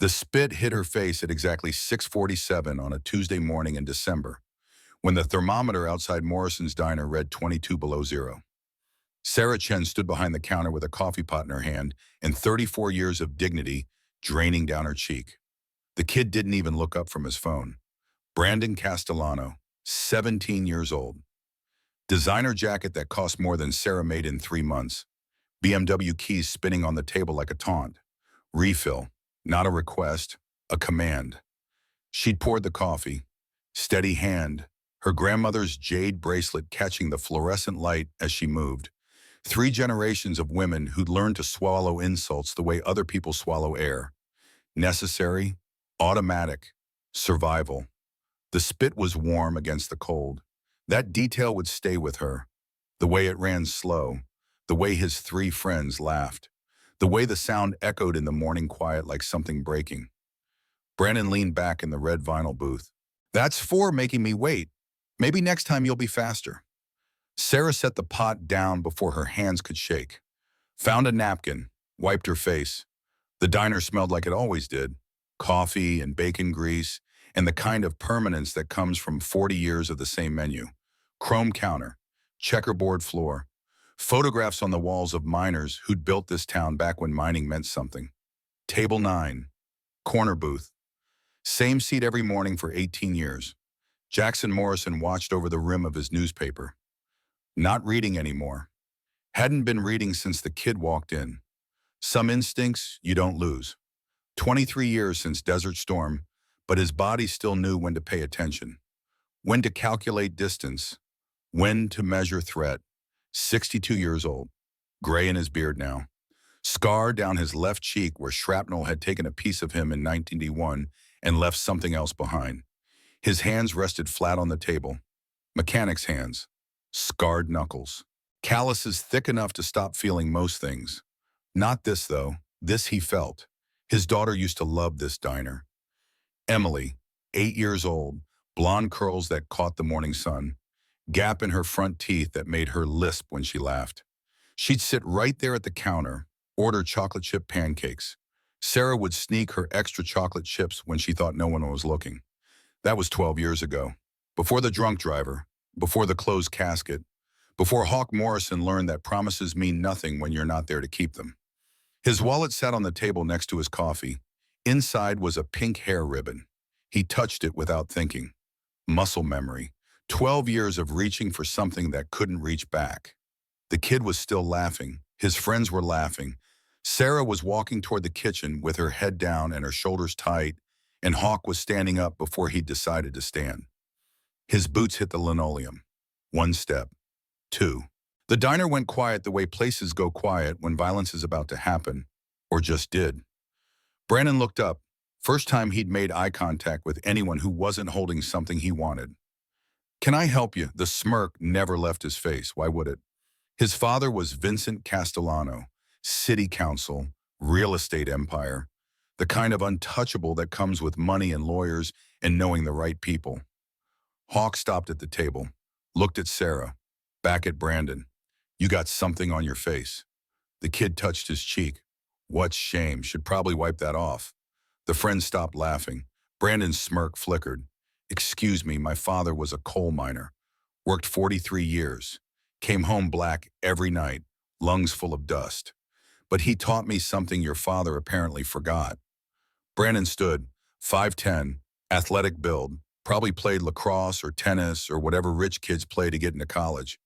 The spit hit her face at exactly 6:47 on a Tuesday morning in December, when the thermometer outside Morrison's diner read 22 below zero. Sarah Chen stood behind the counter with a coffee pot in her hand and 34 years of dignity draining down her cheek. The kid didn't even look up from his phone. Brandon Castellano, 17 years old. Designer jacket that cost more than Sarah made in 3 months. BMW keys spinning on the table like a taunt. Refill, not a request, a command. She'd poured the coffee. Steady hand, her grandmother's jade bracelet catching the fluorescent light as she moved. 3 generations of women who'd learned to swallow insults the way other people swallow air. Necessary, automatic, survival. The spit was warm against the cold. That detail would stay with her. The way it ran slow, the way his 3 friends laughed, the way the sound echoed in the morning quiet like something breaking. Brandon leaned back in the red vinyl booth. "That's for making me wait. Maybe next time you'll be faster." Sarah set the pot down before her hands could shake. Found a napkin, wiped her face. The diner smelled like it always did. Coffee and bacon grease, and the kind of permanence that comes from 40 years of the same menu. Chrome counter, checkerboard floor, photographs on the walls of miners who'd built this town back when mining meant something. Table 9, corner booth. Same seat every morning for 18 years. Jackson Morrison watched over the rim of his newspaper. Not reading anymore. Hadn't been reading since the kid walked in. Some instincts you don't lose. 23 years since Desert Storm, but his body still knew when to pay attention. When to calculate distance. When to measure threat. 62 years old. Gray in his beard now. Scar down his left cheek where shrapnel had taken a piece of him in 1981 and left something else behind. His hands rested flat on the table. Mechanic's hands. Scarred knuckles. Calluses thick enough to stop feeling most things. Not this, though. This he felt. His daughter used to love this diner. Emily, 8 years old, blonde curls that caught the morning sun, gap in her front teeth that made her lisp when she laughed. She'd sit right there at the counter, order chocolate chip pancakes. Sarah would sneak her extra chocolate chips when she thought no one was looking. That was 12 years ago. Before the drunk driver, before the closed casket, before Hawk Morrison learned that promises mean nothing when you're not there to keep them. His wallet sat on the table next to his coffee. Inside was a pink hair ribbon. He touched it without thinking. Muscle memory. 12 years of reaching for something that couldn't reach back. The kid was still laughing. His friends were laughing. Sarah was walking toward the kitchen with her head down and her shoulders tight, and Hawk was standing up before he'd decided to stand. His boots hit the linoleum. 1 step. 2. The diner went quiet the way places go quiet when violence is about to happen, or just did. Brandon looked up, first time he'd made eye contact with anyone who wasn't holding something he wanted. "Can I help you?" The smirk never left his face. Why would it? His father was Vincent Castellano, city council, real estate empire, the kind of untouchable that comes with money and lawyers and knowing the right people. Hawk stopped at the table, looked at Sarah, back at Brandon. "You got something on your face." The kid touched his cheek. "What shame, should probably wipe that off." The friend stopped laughing. Brandon's smirk flickered. "Excuse me, my father was a coal miner. Worked 43 years. Came home black every night, lungs full of dust. But he taught me something your father apparently forgot." Brandon stood, 5'10", athletic build, probably played lacrosse or tennis or whatever rich kids play to get into college.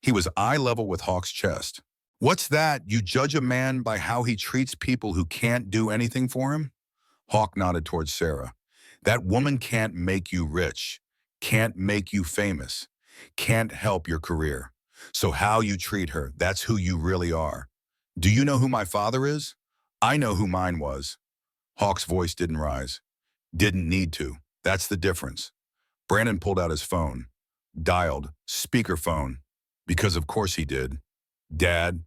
He was eye level with Hawk's chest. "What's that? You judge a man by how he treats people who can't do anything for him?" Hawk nodded towards Sarah. "That woman can't make you rich, can't make you famous, can't help your career. So how you treat her, that's who you really are. Do you know who my father is? I know who mine was." Hawk's voice didn't rise. Didn't need to. That's the difference. Brandon pulled out his phone. Dialed. Speakerphone. Because of course he did. "Dad,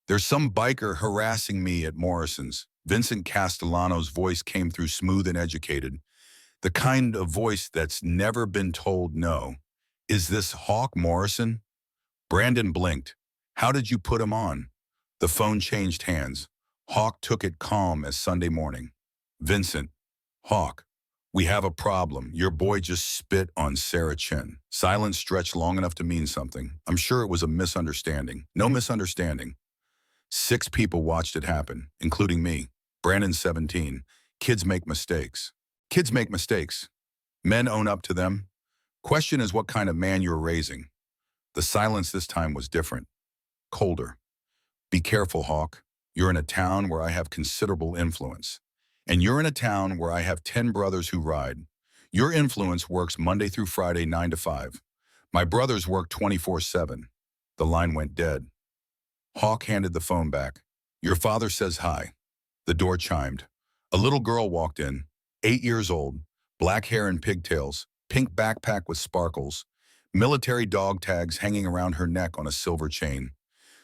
there's some biker harassing me at Morrison's." Vincent Castellano's voice came through smooth and educated. The kind of voice that's never been told no. "Is this Hawk Morrison?" Brandon blinked. "How did you put him on?" The phone changed hands. Hawk took it calm as Sunday morning. "Vincent, Hawk, we have a problem. Your boy just spit on Sarah Chen. Silence stretched long enough to mean something. I'm sure it was a misunderstanding. No misunderstanding. 6 people watched it happen, including me. Brandon, 17. Kids make mistakes. Kids make mistakes. Men own up to them. Question is what kind of man you're raising. The silence this time was different. Colder. Be careful, Hawk. You're in a town where I have considerable influence. And you're in a town where I have 10 brothers who ride. Your influence works Monday through Friday, 9 to 5. My brothers work 24/7. The line went dead. Hawk handed the phone back. Your father says hi. The door chimed. A little girl walked in, 8 years old, black hair and pigtails, pink backpack with sparkles, military dog tags hanging around her neck on a silver chain.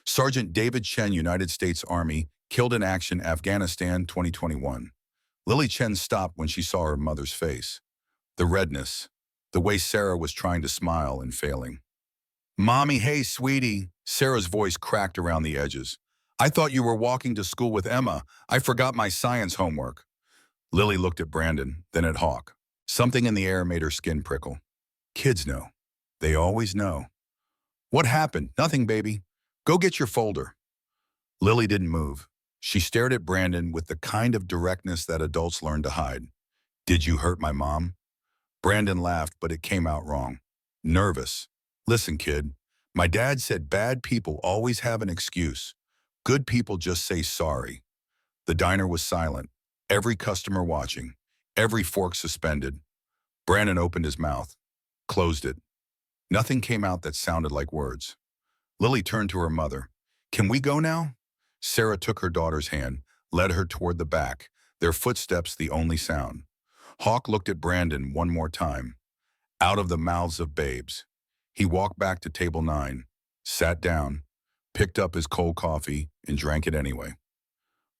Sergeant David Chen, United States Army, killed in action, Afghanistan, 2021. Lily Chen stopped when she saw her mother's face. The redness, the way Sarah was trying to smile and failing. Mommy, hey, sweetie. Sarah's voice cracked around the edges. I thought you were walking to school with Emma. I forgot my science homework. Lily looked at Brandon, then at Hawk. Something in the air made her skin prickle. Kids know. They always know. What happened? Nothing, baby. Go get your folder. Lily didn't move. She stared at Brandon with the kind of directness that adults learn to hide. Did you hurt my mom? Brandon laughed, but it came out wrong. Nervous. Listen, kid. My dad said bad people always have an excuse. Good people just say sorry. The diner was silent. Every customer watching. Every fork suspended. Brandon opened his mouth. Closed it. Nothing came out that sounded like words. Lily turned to her mother. Can we go now? Sarah took her daughter's hand, led her toward the back, their footsteps the only sound. Hawk looked at Brandon one more time. Out of the mouths of babes. He walked back to table 9, sat down, picked up his cold coffee, and drank it anyway.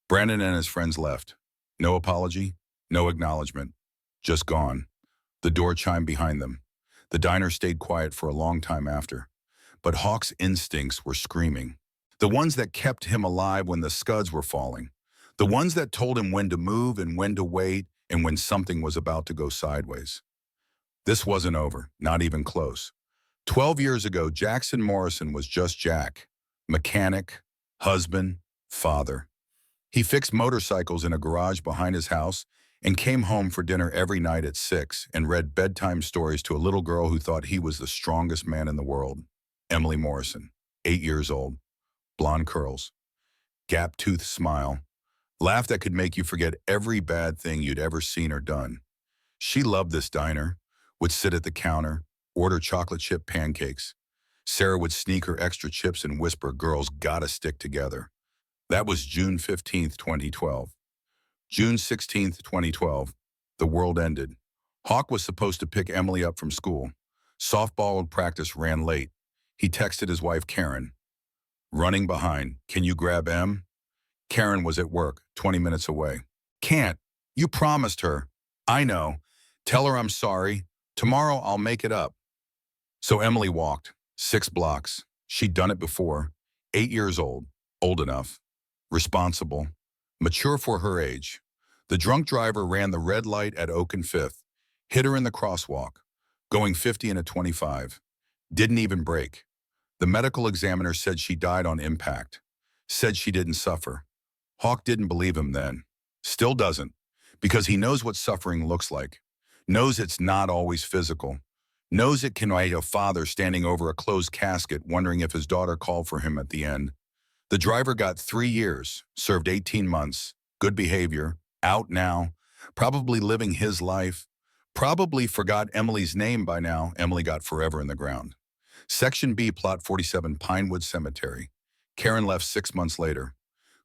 Brandon and his friends left. No apology, no acknowledgement. Just gone. The door chimed behind them. The diner stayed quiet for a long time after. But Hawk's instincts were screaming. The ones that kept him alive when the scuds were falling. The ones that told him when to move and when to wait and when something was about to go sideways. This wasn't over, not even close. 12 years ago, Jackson Morrison was just Jack. Mechanic, husband, father. He fixed motorcycles in a garage behind his house and came home for dinner every night at 6 and read bedtime stories to a little girl who thought he was the strongest man in the world. Emily Morrison, 8 years old, blonde curls, gap-toothed smile, laugh that could make you forget every bad thing you'd ever seen or done. She loved this diner, would sit at the counter, order chocolate chip pancakes. Sarah would sneak her extra chips and whisper, girls gotta stick together. That was June 15th, 2012. June 16th, 2012, the world ended. Hawk was supposed to pick Emily up from school. Softball practice ran late. He texted his wife, Karen. Running behind, can you grab Em? Karen was at work, 20 minutes away. Can't. You promised her. I know. Tell her I'm sorry. Tomorrow I'll make it up. So Emily walked, 6 blocks. She'd done it before. 8 years old, old enough, responsible, mature for her age. The drunk driver ran the red light at Oak and 5th, hit her in the crosswalk, going 50 in a 25. Didn't even brake. The medical examiner said she died on impact, said she didn't suffer. Hawk didn't believe him then. Still doesn't, because he knows what suffering looks like, knows it's not always physical, knows it can be a father standing over a closed casket wondering if his daughter called for him at the end. The driver got 3 years, served 18 months, good behavior, out now, probably living his life, probably forgot Emily's name by now. Emily got forever in the ground. Section B, Plot 47, Pinewood Cemetery. Karen left 6 months later.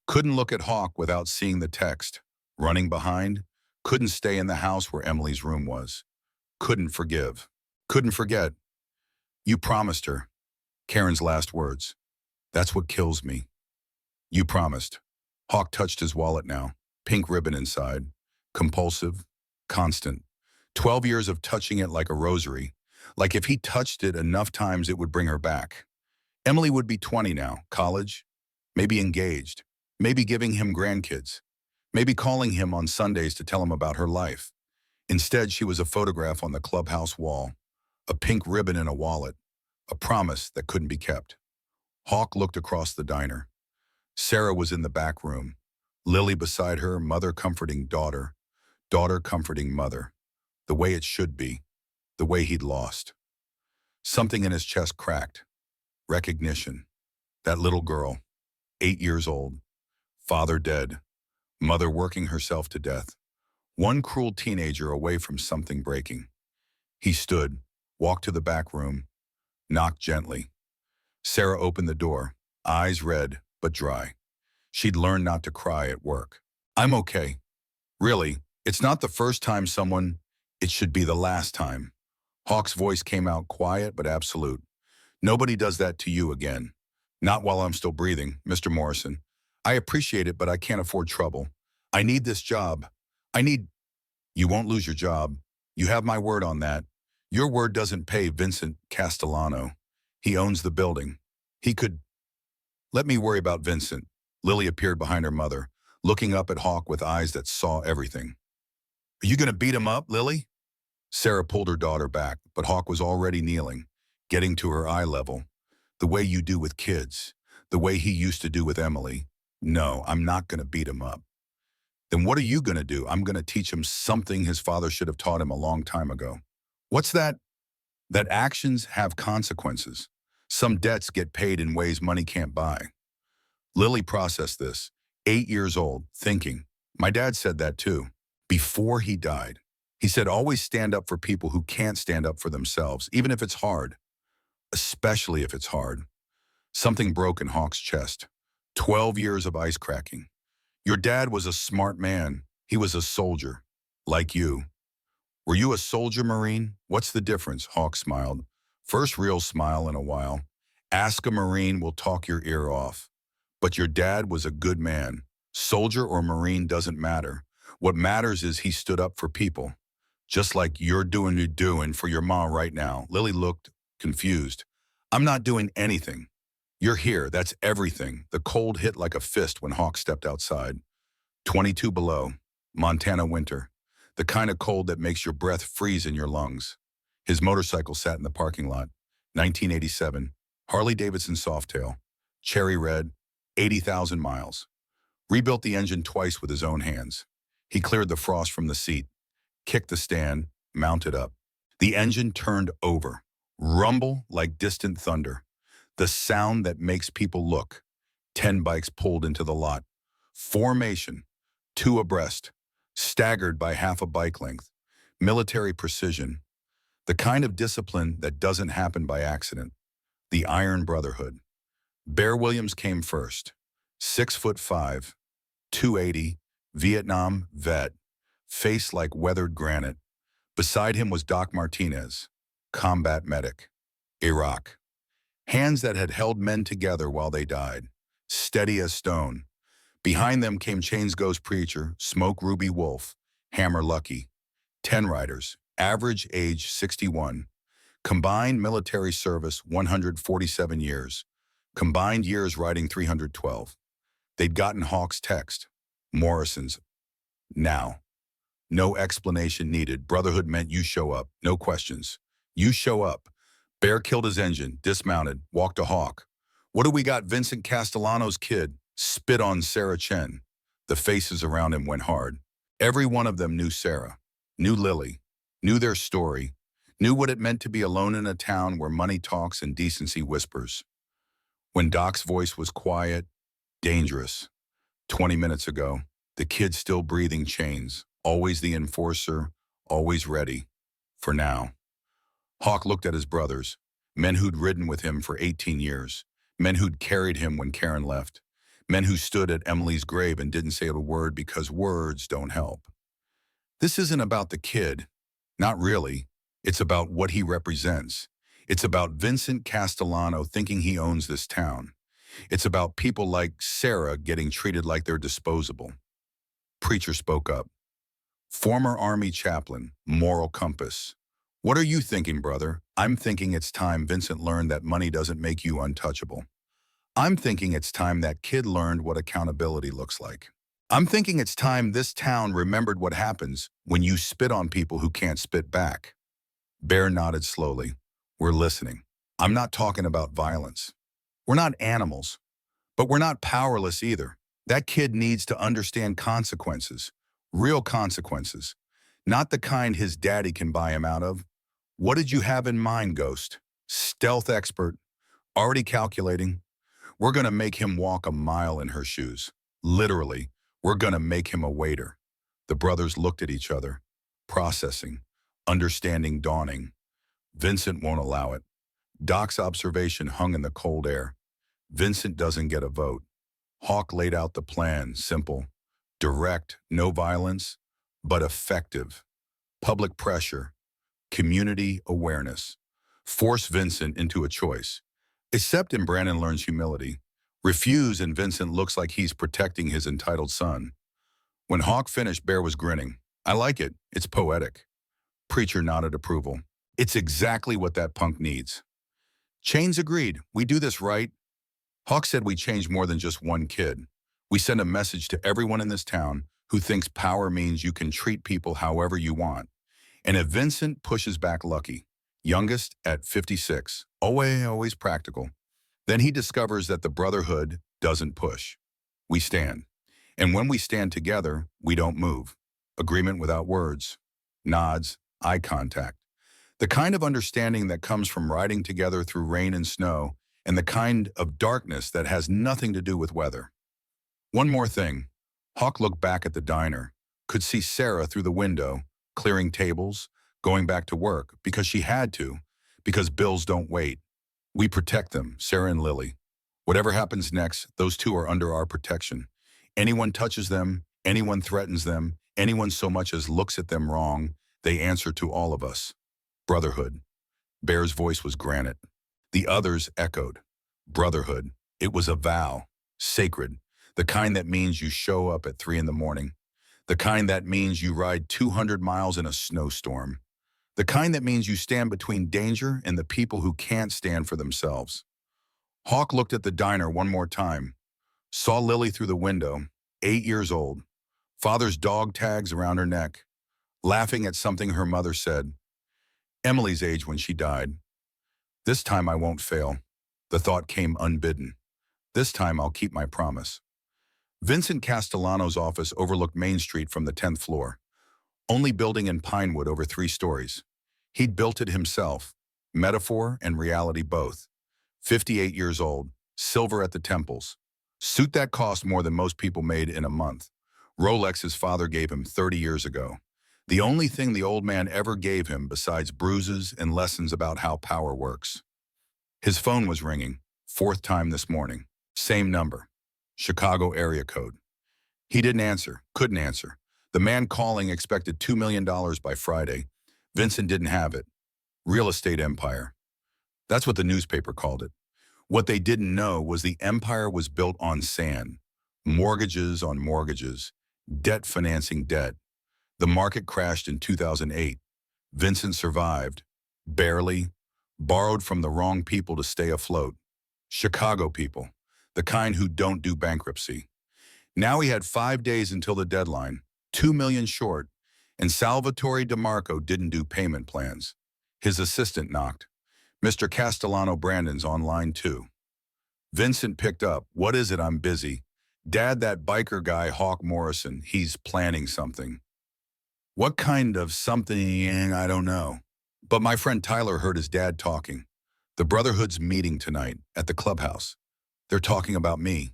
Couldn't look at Hawk without seeing the text. Running behind. Couldn't stay in the house where Emily's room was. Couldn't forgive. Couldn't forget. You promised her. Karen's last words. That's what kills me. You promised. Hawk touched his wallet now. Pink ribbon inside. Compulsive. Constant. 12 years of touching it like a rosary. Like if he touched it enough times it would bring her back. Emily would be 20 now, college, maybe engaged, maybe giving him grandkids, maybe calling him on Sundays to tell him about her life. Instead, she was a photograph on the clubhouse wall, a pink ribbon in a wallet, a promise that couldn't be kept. Hawk looked across the diner. Sarah was in the back room, Lily beside her, mother comforting daughter, daughter comforting mother, the way it should be, the way he'd lost. Something in his chest cracked. Recognition. That little girl, 8 years old, father dead, mother working herself to death, one cruel teenager away from something breaking. He stood, walked to the back room, knocked gently. Sarah opened the door, eyes red but dry. She'd learned not to cry at work. I'm okay. Really, it's not the first time someone, it should be the last time. Hawk's voice came out quiet but absolute. Nobody does that to you again. Not while I'm still breathing, Mr. Morrison. I appreciate it, but I can't afford trouble. I need this job. I need... You won't lose your job. You have my word on that. Your word doesn't pay Vincent Castellano. He owns the building. He could... Let me worry about Vincent. Lily appeared behind her mother, looking up at Hawk with eyes that saw everything. Are you going to beat him up, Lily? Sarah pulled her daughter back, but Hawk was already kneeling, getting to her eye level. The way you do with kids, the way he used to do with Emily. No, I'm not going to beat him up. Then what are you going to do? I'm going to teach him something his father should have taught him a long time ago. What's that? That actions have consequences. Some debts get paid in ways money can't buy. Lily processed this, 8 years old, thinking, my dad said that too, before he died. He said, always stand up for people who can't stand up for themselves, even if it's hard, especially if it's hard. Something broke in Hawk's chest. 12 years of ice cracking. Your dad was a smart man. He was a soldier, like you. Were you a soldier, Marine? What's the difference? Hawk smiled. First real smile in a while. Ask a Marine will talk your ear off. But your dad was a good man. Soldier or Marine doesn't matter. What matters is he stood up for people. Just like you're doing for your mom right now. Lily looked confused. I'm not doing anything. You're here, that's everything. The cold hit like a fist when Hawk stepped outside. 22 below, Montana winter. The kind of cold that makes your breath freeze in your lungs. His motorcycle sat in the parking lot. 1987, Harley-Davidson Softail. Cherry red, 80,000 miles. Rebuilt the engine twice with his own hands. He cleared the frost from the seat, kicked the stand, mounted up. The engine turned over. Rumble like distant thunder. The sound that makes people look. 10 bikes pulled into the lot. Formation, 2 abreast, staggered by half a bike length. Military precision. The kind of discipline that doesn't happen by accident. The Iron Brotherhood. Bear Williams came first. 6'5", 280, Vietnam vet, face like weathered granite. Beside him was Doc Martinez, combat medic, Iraq. Hands that had held men together while they died, steady as stone. Behind them came Chains Ghost Preacher, Smoke Ruby Wolf, Hammer Lucky. 10 riders, average age 61. Combined military service 147 years. Combined years riding 312. They'd gotten Hawk's text, Morrison's. Now. No explanation needed. Brotherhood meant you show up, no questions. You show up. Bear killed his engine, dismounted, walked to Hawk. What do we got? Vincent Castellano's kid spit on Sarah Chen. The faces around him went hard. Every one of them knew Sarah, knew Lily, knew their story, knew what it meant to be alone in a town where money talks and decency whispers. When Doc's voice was quiet, dangerous. 20 minutes ago, the kid still breathing chains, always the enforcer, always ready. For now. Hawk looked at his brothers, men who'd ridden with him for 18 years, men who'd carried him when Karen left, men who stood at Emily's grave and didn't say a word because words don't help. This isn't about the kid. Not really. It's about what he represents. It's about Vincent Castellano thinking he owns this town. It's about people like Sarah getting treated like they're disposable. Preacher spoke up. Former Army chaplain, moral compass. What are you thinking, brother? I'm thinking it's time Vincent learned that money doesn't make you untouchable. I'm thinking it's time that kid learned what accountability looks like. I'm thinking it's time this town remembered what happens when you spit on people who can't spit back. Bear nodded slowly. We're listening. I'm not talking about violence. We're not animals, but we're not powerless either. That kid needs to understand consequences, real consequences, not the kind his daddy can buy him out of. What did you have in mind, Ghost? Stealth expert, already calculating. We're going to make him walk a mile in her shoes. Literally, we're going to make him a waiter. The brothers looked at each other, processing, understanding dawning. Vincent won't allow it. Doc's observation hung in the cold air. Vincent doesn't get a vote. Hawk laid out the plan, simple, direct, no violence, but effective. Public pressure, community awareness. Force Vincent into a choice. Accept and Brandon learns humility. Refuse and Vincent looks like he's protecting his entitled son. When Hawk finished, Bear was grinning. I like it. It's poetic. Preacher nodded approval. It's exactly what that punk needs. Chains agreed. We do this right. Hawk said we change more than just one kid. We send a message to everyone in this town who thinks power means you can treat people however you want. And if Vincent pushes back Lucky, youngest at 56, always practical, then he discovers that the brotherhood doesn't push. We stand. And when we stand together, we don't move. Agreement without words. Nods, eye contact. The kind of understanding that comes from riding together through rain and snow, and the kind of darkness that has nothing to do with weather. One more thing. Hawk looked back at the diner, could see Sarah through the window, clearing tables, going back to work, because she had to, because bills don't wait. We protect them, Sarah and Lily. Whatever happens next, those two are under our protection. Anyone touches them, anyone threatens them, anyone so much as looks at them wrong, they answer to all of us. Brotherhood. Bear's voice was granite. The others echoed. Brotherhood. It was a vow. Sacred. The kind that means you show up at 3 in the morning. The kind that means you ride 200 miles in a snowstorm. The kind that means you stand between danger and the people who can't stand for themselves. Hawk looked at the diner one more time. Saw Lily through the window, 8 years old. Father's dog tags around her neck. Laughing at something her mother said. Emily's age when she died. This time I won't fail. The thought came unbidden. This time I'll keep my promise. Vincent Castellano's office overlooked Main Street from the 10th floor. Only building in Pinewood over 3 stories. He'd built it himself. Metaphor and reality both. 58 years old. Silver at the temples. Suit that cost more than most people made in a month. Rolex his father gave him 30 years ago. The only thing the old man ever gave him besides bruises and lessons about how power works. His phone was ringing, 4th time this morning. Same number. Chicago area code. He didn't answer, couldn't answer. The man calling expected $2 million by Friday. Vincent didn't have it. Real estate empire. That's what the newspaper called it. What they didn't know was the empire was built on sand. Mortgages on mortgages. Debt financing debt. The market crashed in 2008. Vincent survived. Barely. Borrowed from the wrong people to stay afloat. Chicago people. The kind who don't do bankruptcy. Now he had 5 days until the deadline, 2 million short, and Salvatore DeMarco didn't do payment plans. His assistant knocked. Mr. Castellano Brandon's on line 2. Vincent picked up. What is it? I'm busy. Dad, that biker guy, Hawk Morrison, he's planning something. What kind of something? I don't know. But my friend Tyler heard his dad talking. The Brotherhood's meeting tonight at the clubhouse. They're talking about me.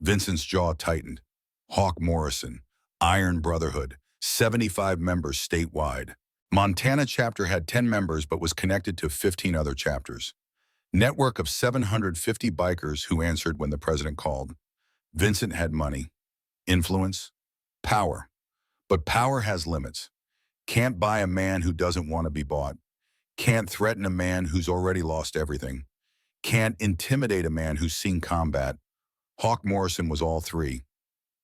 Vincent's jaw tightened. Hawk Morrison, Iron Brotherhood, 75 members statewide. Montana chapter had 10 members but was connected to 15 other chapters. Network of 750 bikers who answered when the president called. Vincent had money, influence, power. But power has limits. Can't buy a man who doesn't want to be bought. Can't threaten a man who's already lost everything. Can't intimidate a man who's seen combat. Hawk Morrison was all 3.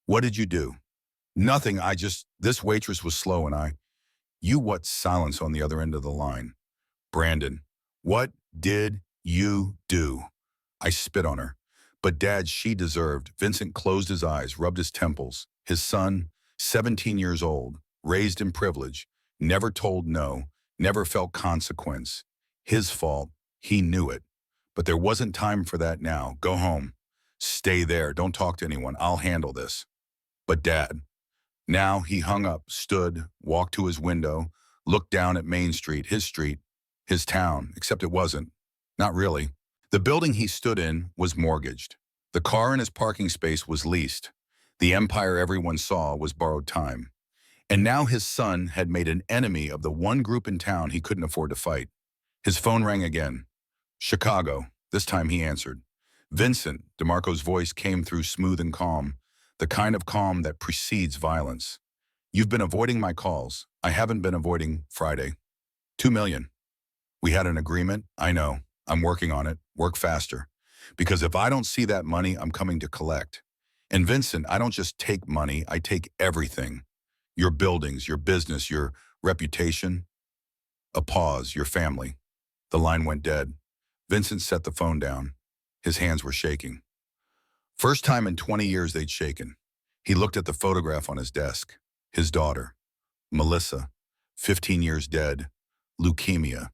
What did you do? Nothing, this waitress was slow and You what? Silence on the other end of the line. Brandon, what did you do? I spit on her. But Dad, she deserved. Vincent closed his eyes, rubbed his temples. His son, 17 years old, raised in privilege, never told no, never felt consequence. His fault. He knew it. But there wasn't time for that now. Go home. Stay there. Don't talk to anyone. I'll handle this. But Dad. Now he hung up, stood, walked to his window, looked down at Main Street, his town, except it wasn't. Not really. The building he stood in was mortgaged. The car in his parking space was leased. The empire everyone saw was borrowed time. And now his son had made an enemy of the one group in town he couldn't afford to fight. His phone rang again. Chicago. This time he answered. Vincent, DeMarco's voice came through smooth and calm, the kind of calm that precedes violence. You've been avoiding my calls. I haven't been avoiding Friday. 2 million. We had an agreement. I know. I'm working on it. Work faster. Because if I don't see that money, I'm coming to collect. And Vincent, I don't just take money, I take everything. Your buildings, your business, your reputation. A pause, your family. The line went dead. Vincent set the phone down. His hands were shaking. First time in 20 years they'd shaken. He looked at the photograph on his desk. His daughter, Melissa, 15 years dead, leukemia.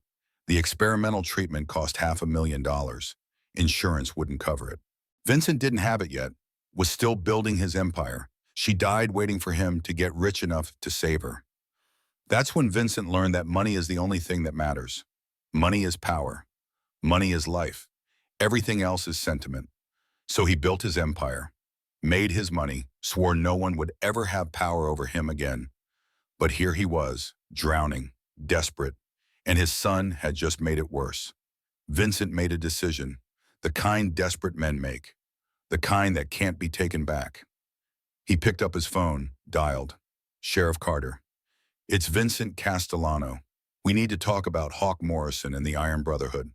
The experimental treatment cost $500,000. Insurance wouldn't cover it. Vincent didn't have it yet, was still building his empire. She died waiting for him to get rich enough to save her. That's when Vincent learned that money is the only thing that matters. Money is power. Money is life. Everything else is sentiment. So he built his empire, made his money, swore no one would ever have power over him again. But here he was, drowning, desperate, and his son had just made it worse. Vincent made a decision, the kind desperate men make, the kind that can't be taken back. He picked up his phone, dialed. Sheriff Carter. It's Vincent Castellano. We need to talk about Hawk Morrison and the Iron Brotherhood.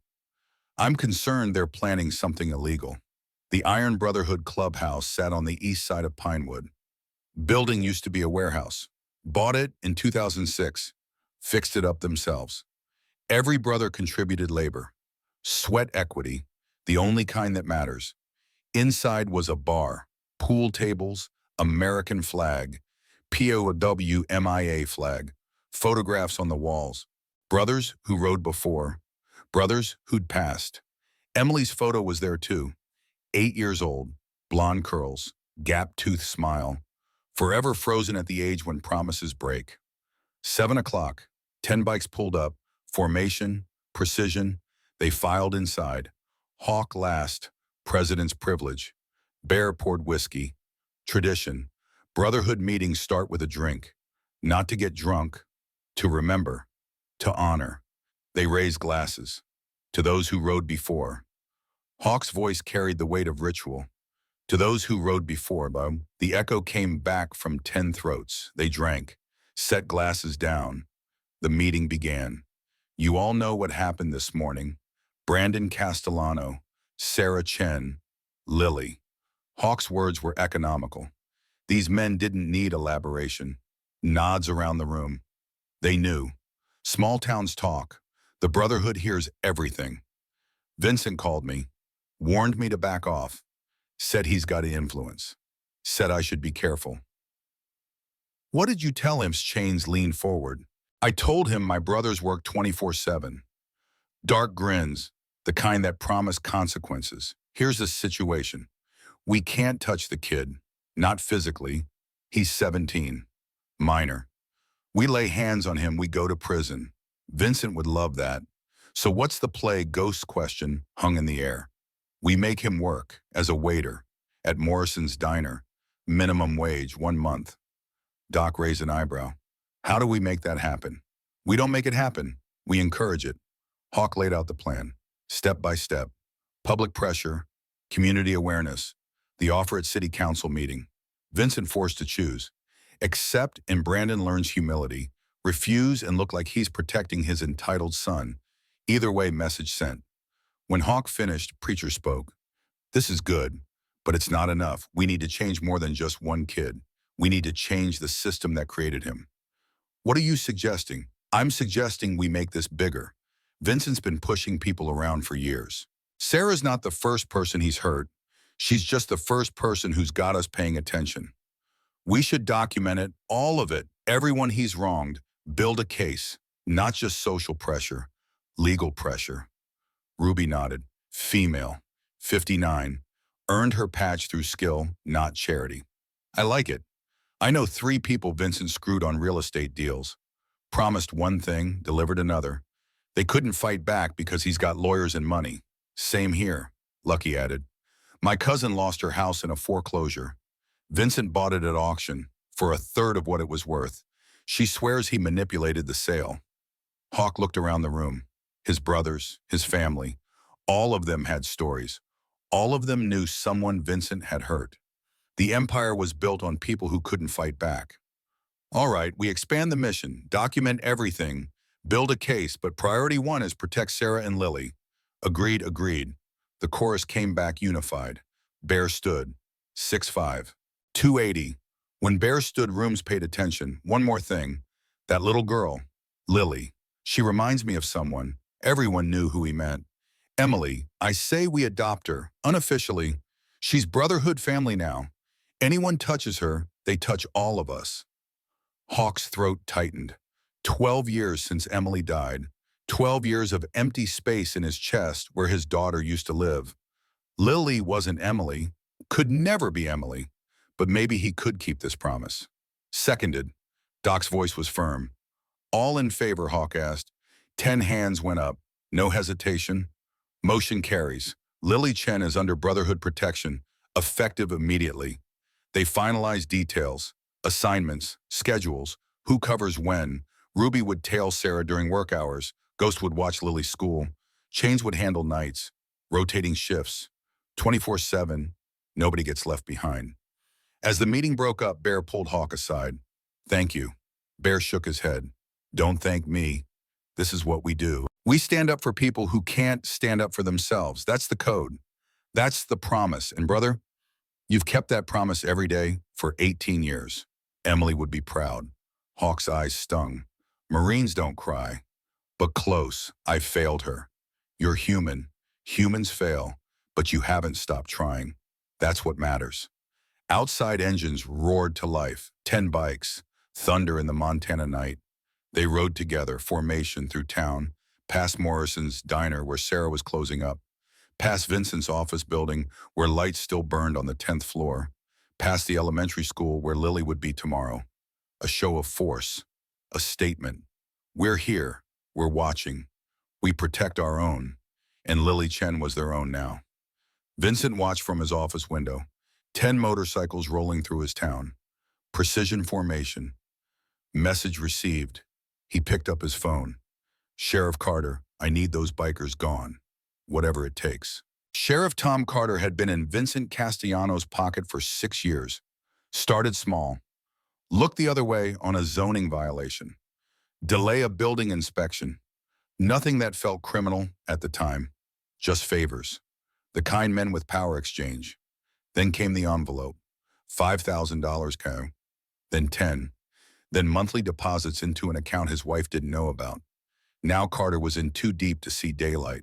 I'm concerned they're planning something illegal. The Iron Brotherhood clubhouse sat on the east side of Pinewood. Building used to be a warehouse. Bought it in 2006. Fixed it up themselves. Every brother contributed labor. Sweat equity, the only kind that matters. Inside was a bar, pool tables, American flag, POW MIA flag, photographs on the walls. Brothers who rode before, brothers who'd passed. Emily's photo was there too. 8 years old, blonde curls, gap-toothed smile, forever frozen at the age when promises break. 7 o'clock, 10 bikes pulled up, formation, precision, they filed inside. Hawk last, president's privilege. Bear poured whiskey. Tradition, brotherhood meetings start with a drink. Not to get drunk, to remember, to honor. They raise glasses. To those who rode before. Hawk's voice carried the weight of ritual. To those who rode before, Bob, the echo came back from 10 throats. They drank, set glasses down. The meeting began. You all know what happened this morning. Brandon Castellano, Sarah Chen, Lily. Hawk's words were economical. These men didn't need elaboration. Nods around the room. They knew. Small towns talk. The Brotherhood hears everything. Vincent called me, warned me to back off, said he's got influence, said I should be careful. What did you tell him? Chains leaned forward. I told him my brothers work 24/7. Dark grins, the kind that promise consequences. Here's the situation. We can't touch the kid, not physically. He's 17, minor. We lay hands on him, we go to prison. Vincent would love that. So what's the play? Ghost question hung in the air. We make him work as a waiter at Morrison's diner, minimum wage, 1 month. Doc raised an eyebrow. How do we make that happen? We don't make it happen. We encourage it. Hawk laid out the plan, step by step. Public pressure, community awareness, the offer at city council meeting. Vincent forced to choose. Accept and Brandon learns humility. Refuse and look like he's protecting his entitled son. Either way, message sent. When Hawk finished, preacher spoke. This is good, but it's not enough. We need to change more than just one kid. We need to change the system that created him. What are you suggesting? I'm suggesting we make this bigger. Vincent's been pushing people around for years. Sarah's not the first person he's hurt. She's just the first person who's got us paying attention. We should document it, all of it, everyone he's wronged, build a case, not just social pressure, legal pressure. Ruby nodded. Female, 59, earned her patch through skill, not charity. I like it. I know 3 people Vincent screwed on real estate deals. Promised one thing, delivered another. They couldn't fight back because he's got lawyers and money. Same here, Lucky added. My cousin lost her house in a foreclosure. Vincent bought it at auction for a third of what it was worth. She swears he manipulated the sale. Hawk looked around the room. His brothers, his family, all of them had stories. All of them knew someone Vincent had hurt. The empire was built on people who couldn't fight back. All right, we expand the mission, document everything, build a case, but priority 1 is protect Sarah and Lily. Agreed, agreed. The chorus came back unified. Bear stood. 6'5". 280. When Bear stood, rooms paid attention. One more thing. That little girl, Lily. She reminds me of someone. Everyone knew who he meant. Emily, I say we adopt her, unofficially. She's brotherhood family now. Anyone touches her, they touch all of us. Hawk's throat tightened. 12 years since Emily died. 12 years of empty space in his chest where his daughter used to live. Lily wasn't Emily, could never be Emily, but maybe he could keep this promise. Seconded. Doc's voice was firm. All in favor, Hawk asked. 10 hands went up. No hesitation. Motion carries. Lily Chen is under brotherhood protection, effective immediately. They finalized details, assignments, schedules, who covers when. Ruby would tail Sarah during work hours. Ghost would watch Lily's school. Chains would handle nights, rotating shifts, 24/7. Nobody gets left behind. As the meeting broke up, Bear pulled Hawk aside. Thank you. Bear shook his head. Don't thank me. This is what we do. We stand up for people who can't stand up for themselves. That's the code. That's the promise. And brother, you've kept that promise every day for 18 years. Emily would be proud. Hawk's eyes stung. Marines don't cry. But close, I failed her. You're human. Humans fail, but you haven't stopped trying. That's what matters. Outside engines roared to life. 10 bikes, thunder in the Montana night. They rode together, formation through town, past Morrison's diner where Sarah was closing up, past Vincent's office building where lights still burned on the 10th floor, past the elementary school where Lily would be tomorrow. A show of force, a statement. We're here, we're watching, we protect our own, and Lily Chen was their own now. Vincent watched from his office window, 10 motorcycles rolling through his town. Precision formation. Message received. He picked up his phone. Sheriff Carter, I need those bikers gone. Whatever it takes. Sheriff Tom Carter had been in Vincent Castellano's pocket for 6 years. Started small. Looked the other way on a zoning violation. Delay a building inspection. Nothing that felt criminal at the time. Just favors. The kind men with power exchange. Then came the envelope. $5,000 cash. Then 10. Then monthly deposits into an account his wife didn't know about. Now Carter was in too deep to see daylight.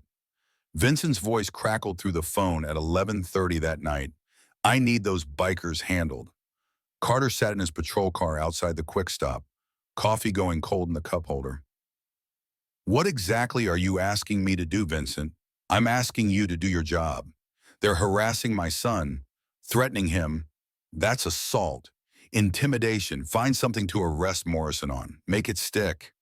Vincent's voice crackled through the phone at 11:30 that night. I need those bikers handled. Carter sat in his patrol car outside the quick stop, coffee going cold in the cup holder. What exactly are you asking me to do, Vincent? I'm asking you to do your job. They're harassing my son, threatening him. That's assault. Intimidation. Find something to arrest Morrison on. Make it stick.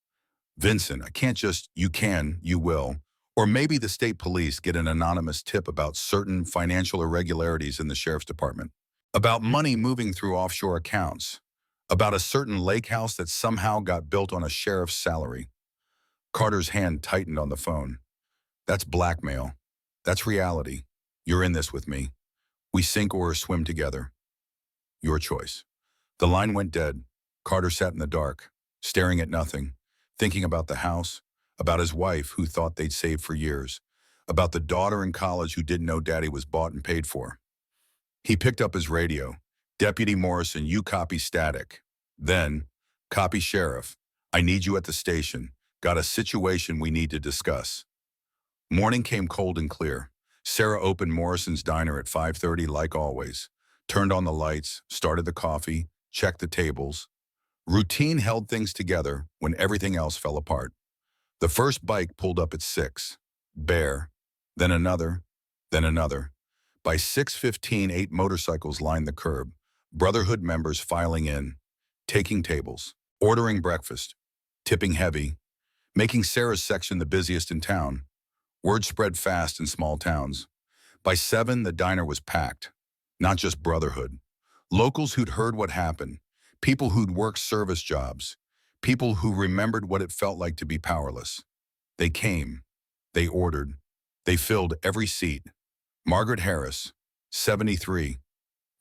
Vincent, I can't just, you can, you will. Or maybe the state police get an anonymous tip about certain financial irregularities in the sheriff's department. About money moving through offshore accounts. About a certain lake house that somehow got built on a sheriff's salary. Carter's hand tightened on the phone. That's blackmail. That's reality. You're in this with me. We sink or swim together. Your choice. The line went dead. Carter sat in the dark, staring at nothing, thinking about the house, about his wife who thought they'd saved for years, about the daughter in college who didn't know daddy was bought and paid for. He picked up his radio. Deputy Morrison, you copy static. Then, copy sheriff. I need you at the station. Got a situation we need to discuss. Morning came cold and clear. Sarah opened Morrison's diner at 5:30 like always, turned on the lights, started the coffee, checked the tables. Routine held things together when everything else fell apart. The first bike pulled up at 6. Bare. Then another. Then another. By 6:15, 8 motorcycles lined the curb. Brotherhood members filing in, taking tables, ordering breakfast, tipping heavy, making Sarah's section the busiest in town. Word spread fast in small towns. By 7, the diner was packed. Not just Brotherhood. Locals who'd heard what happened. People who'd worked service jobs. People who remembered what it felt like to be powerless. They came. They ordered. They filled every seat. Margaret Harris, 73,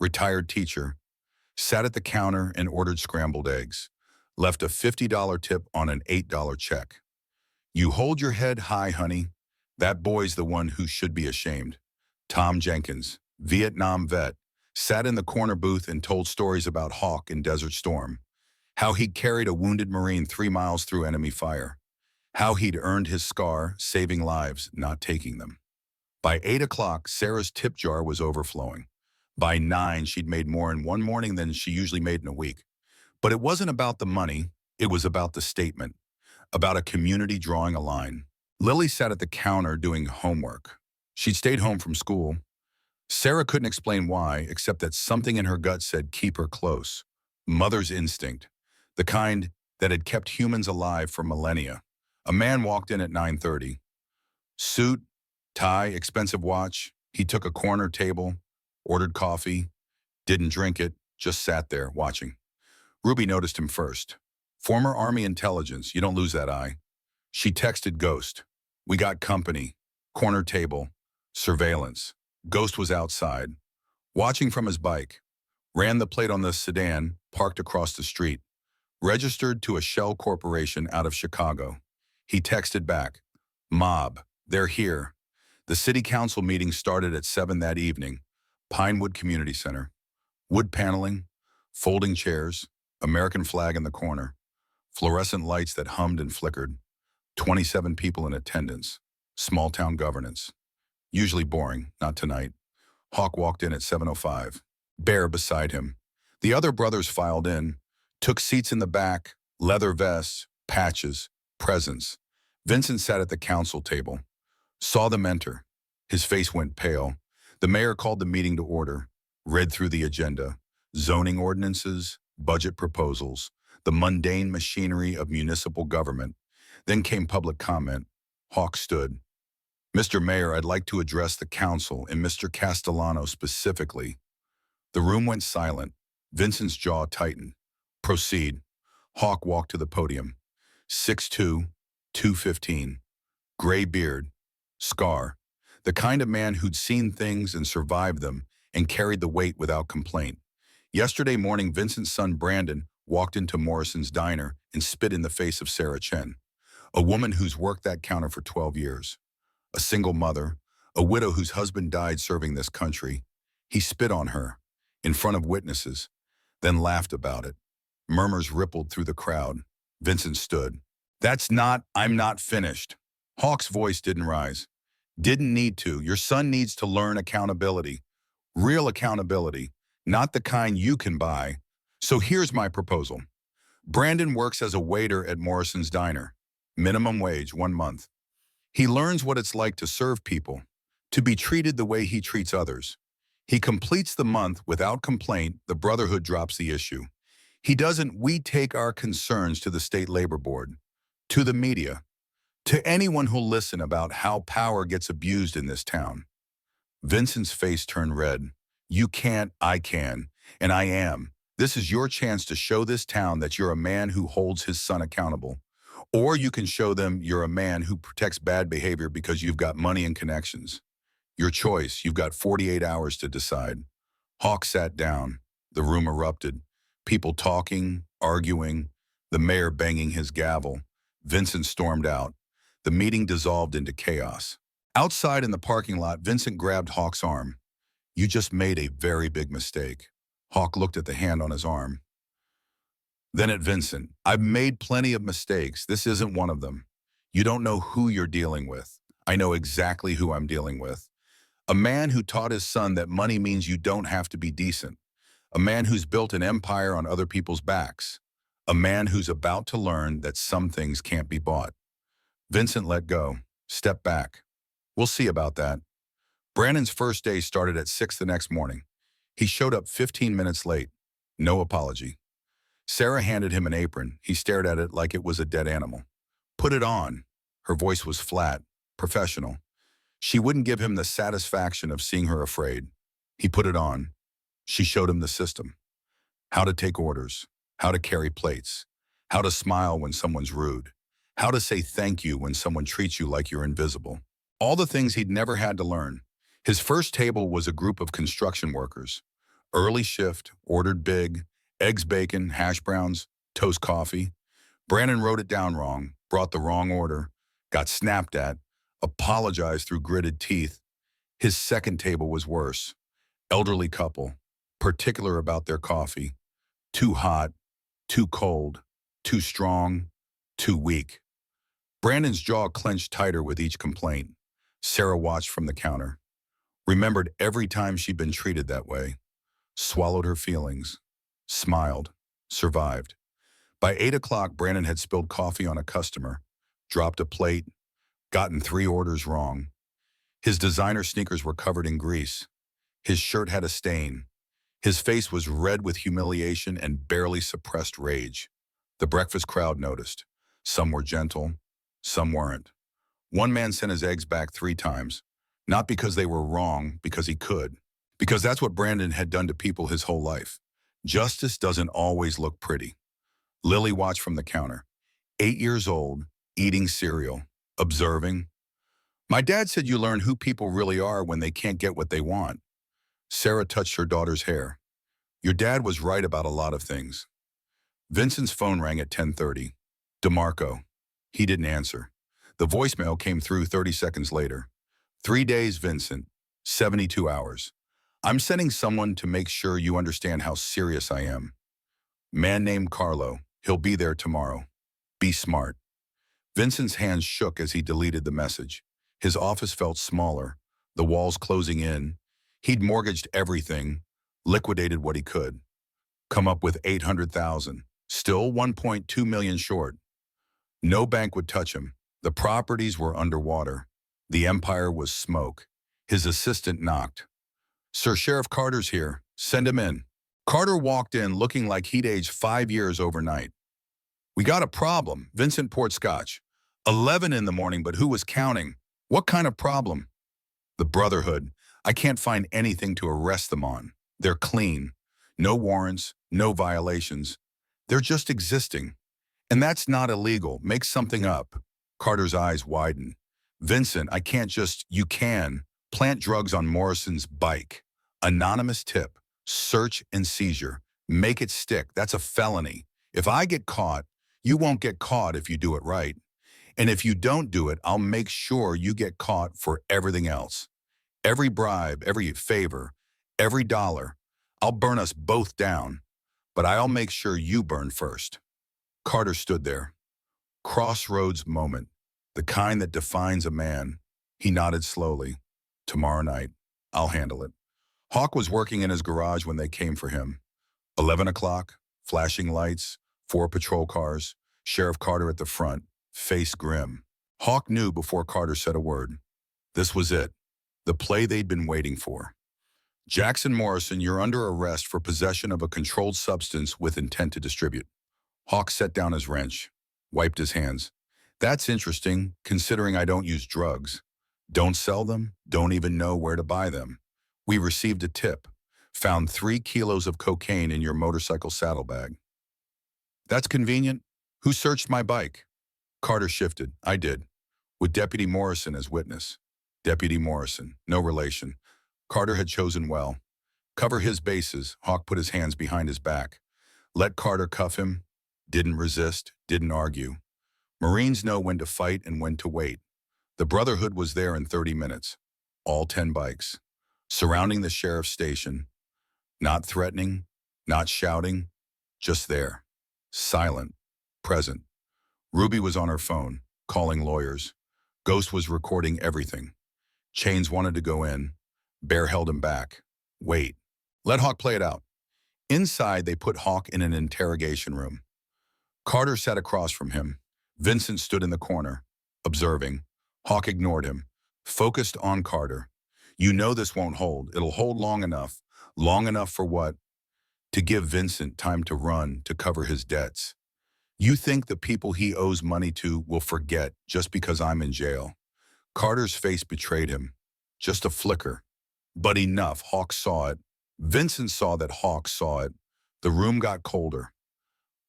retired teacher, sat at the counter and ordered scrambled eggs. Left a $50 tip on an $8 check. You hold your head high, honey. That boy's the one who should be ashamed. Tom Jenkins, Vietnam vet, sat in the corner booth and told stories about Hawk in Desert Storm. How he'd carried a wounded Marine 3 miles through enemy fire. How he'd earned his scar, saving lives, not taking them. By 8 o'clock, Sarah's tip jar was overflowing. By 9, she'd made more in one morning than she usually made in a week. But it wasn't about the money, it was about the statement, about a community drawing a line. Lily sat at the counter doing homework. She'd stayed home from school. Sarah couldn't explain why, except that something in her gut said keep her close. Mother's instinct, the kind that had kept humans alive for millennia. A man walked in at 9:30. Suit, tie, expensive watch. He took a corner table, ordered coffee, didn't drink it, just sat there watching. Ruby noticed him first. Former Army intelligence, you don't lose that eye. She texted Ghost. We got company, corner table, surveillance. Ghost was outside, watching from his bike. Ran the plate on the sedan, parked across the street. Registered to a shell corporation out of Chicago. He texted back, Mob, they're here. The city council meeting started at 7 that evening. Pinewood Community Center. Wood paneling, folding chairs, American flag in the corner. Fluorescent lights that hummed and flickered. 27 people in attendance. Small town governance. Usually boring, not tonight. Hawk walked in at 7:05. Bear beside him. The other brothers filed in, took seats in the back, leather vests, patches, presents. Vincent sat at the council table. Saw them enter. His face went pale. The mayor called the meeting to order, read through the agenda. Zoning ordinances, budget proposals, the mundane machinery of municipal government. Then came public comment. Hawk stood. Mr. Mayor, I'd like to address the council and Mr. Castellano specifically. The room went silent. Vincent's jaw tightened. Proceed. Hawk walked to the podium. 6'2", 215. Gray beard. Scar. The kind of man who'd seen things and survived them and carried the weight without complaint. Yesterday morning, Vincent's son Brandon walked into Morrison's diner and spit in the face of Sarah Chen, a woman who's worked that counter for 12 years. A single mother, a widow whose husband died serving this country. He spit on her, in front of witnesses, then laughed about it. Murmurs rippled through the crowd. Vincent stood. I'm not finished. Hawk's voice didn't rise. Didn't need to. Your son needs to learn accountability. Real accountability, not the kind you can buy. So here's my proposal. Brandon works as a waiter at Morrison's diner. Minimum wage, 1 month. He learns what it's like to serve people, to be treated the way he treats others. He completes the month without complaint. The Brotherhood drops the issue. He doesn't. We take our concerns to the State Labor Board, to the media, to anyone who'll listen about how power gets abused in this town. Vincent's face turned red. You can't, I can, and I am. This is your chance to show this town that you're a man who holds his son accountable. Or you can show them you're a man who protects bad behavior because you've got money and connections. Your choice. You've got 48 hours to decide. Hawk sat down. The room erupted. People talking, arguing, the mayor banging his gavel. Vincent stormed out. The meeting dissolved into chaos. Outside in the parking lot, Vincent grabbed Hawk's arm. You just made a very big mistake. Hawk looked at the hand on his arm. Then at Vincent, I've made plenty of mistakes. This isn't one of them. You don't know who you're dealing with. I know exactly who I'm dealing with. A man who taught his son that money means you don't have to be decent. A man who's built an empire on other people's backs. A man who's about to learn that some things can't be bought. Vincent let go. Step back. We'll see about that. Brandon's first day started at 6 the next morning. He showed up 15 minutes late. No apology. Sarah handed him an apron. He stared at it like it was a dead animal. Put it on. Her voice was flat, professional. She wouldn't give him the satisfaction of seeing her afraid. He put it on. She showed him the system. How to take orders. How to carry plates. How to smile when someone's rude. How to say thank you when someone treats you like you're invisible. All the things he'd never had to learn. His first table was a group of construction workers. Early shift, ordered big, eggs, bacon, hash browns, toast coffee. Brandon wrote it down wrong, brought the wrong order, got snapped at, apologized through gritted teeth. His second table was worse. Elderly couple, particular about their coffee. Too hot, too cold, too strong, too weak. Brandon's jaw clenched tighter with each complaint. Sarah watched from the counter. Remembered every time she'd been treated that way. Swallowed her feelings. Smiled. Survived. By 8 o'clock, Brandon had spilled coffee on a customer, dropped a plate, gotten 3 orders wrong. His designer sneakers were covered in grease. His shirt had a stain. His face was red with humiliation and barely suppressed rage. The breakfast crowd noticed. Some were gentle, some weren't. One man sent his eggs back 3 times, not because they were wrong, because he could. Because that's what Brandon had done to people his whole life. Justice doesn't always look pretty. Lily watched from the counter. 8 years old, eating cereal, observing. My dad said you learn who people really are when they can't get what they want. Sarah touched her daughter's hair. Your dad was right about a lot of things. Vincent's phone rang at 10:30. DeMarco. He didn't answer. The voicemail came through 30 seconds later. 3 days, Vincent. 72 hours. I'm sending someone to make sure you understand how serious I am. Man named Carlo. He'll be there tomorrow. Be smart. Vincent's hands shook as he deleted the message. His office felt smaller, the walls closing in. He'd mortgaged everything, liquidated what he could. Come up with $800,000, still 1.2 million short. No bank would touch him. The properties were underwater. The empire was smoke. His assistant knocked. Sir Sheriff Carter's here. Send him in. Carter walked in looking like he'd aged 5 years overnight. We got a problem. Vincent poured scotch. 11 in the morning, but who was counting? What kind of problem? The Brotherhood. I can't find anything to arrest them on. They're clean. No warrants, no violations. They're just existing. And that's not illegal. Make something up. Carter's eyes widened. Vincent, I can't just, you can. Plant drugs on Morrison's bike. Anonymous tip. Search and seizure. Make it stick. That's a felony. If I get caught, you won't get caught if you do it right. And if you don't do it, I'll make sure you get caught for everything else. Every bribe, every favor, every dollar. I'll burn us both down, but I'll make sure you burn first. Carter stood there. Crossroads moment. The kind that defines a man. He nodded slowly. Tomorrow night, I'll handle it. Hawk was working in his garage when they came for him. 11 o'clock, flashing lights, 4 patrol cars, Sheriff Carter at the front, face grim. Hawk knew before Carter said a word. This was it. The play they'd been waiting for. Jackson Morrison, you're under arrest for possession of a controlled substance with intent to distribute. Hawk set down his wrench, wiped his hands. That's interesting, considering I don't use drugs. Don't sell them, don't even know where to buy them. We received a tip. Found 3 kilos of cocaine in your motorcycle saddlebag. That's convenient. Who searched my bike? Carter shifted. I did. With Deputy Morrison as witness. Deputy Morrison, no relation. Carter had chosen well. Cover his bases, Hawk put his hands behind his back. Let Carter cuff him. Didn't resist, didn't argue. Marines know when to fight and when to wait. The Brotherhood was there in 30 minutes. All 10 bikes. Surrounding the sheriff's station. Not threatening, not shouting, just there. Silent, present. Ruby was on her phone, calling lawyers. Ghost was recording everything. Chains wanted to go in. Bear held him back. Wait. Let Hawk play it out. Inside, they put Hawk in an interrogation room. Carter sat across from him. Vincent stood in the corner, observing. Hawk ignored him, focused on Carter. You know this won't hold. It'll hold long enough. Long enough for what? To give Vincent time to run, to cover his debts. You think the people he owes money to will forget just because I'm in jail? Carter's face betrayed him. Just a flicker. But enough. Hawk saw it. Vincent saw that Hawk saw it. The room got colder.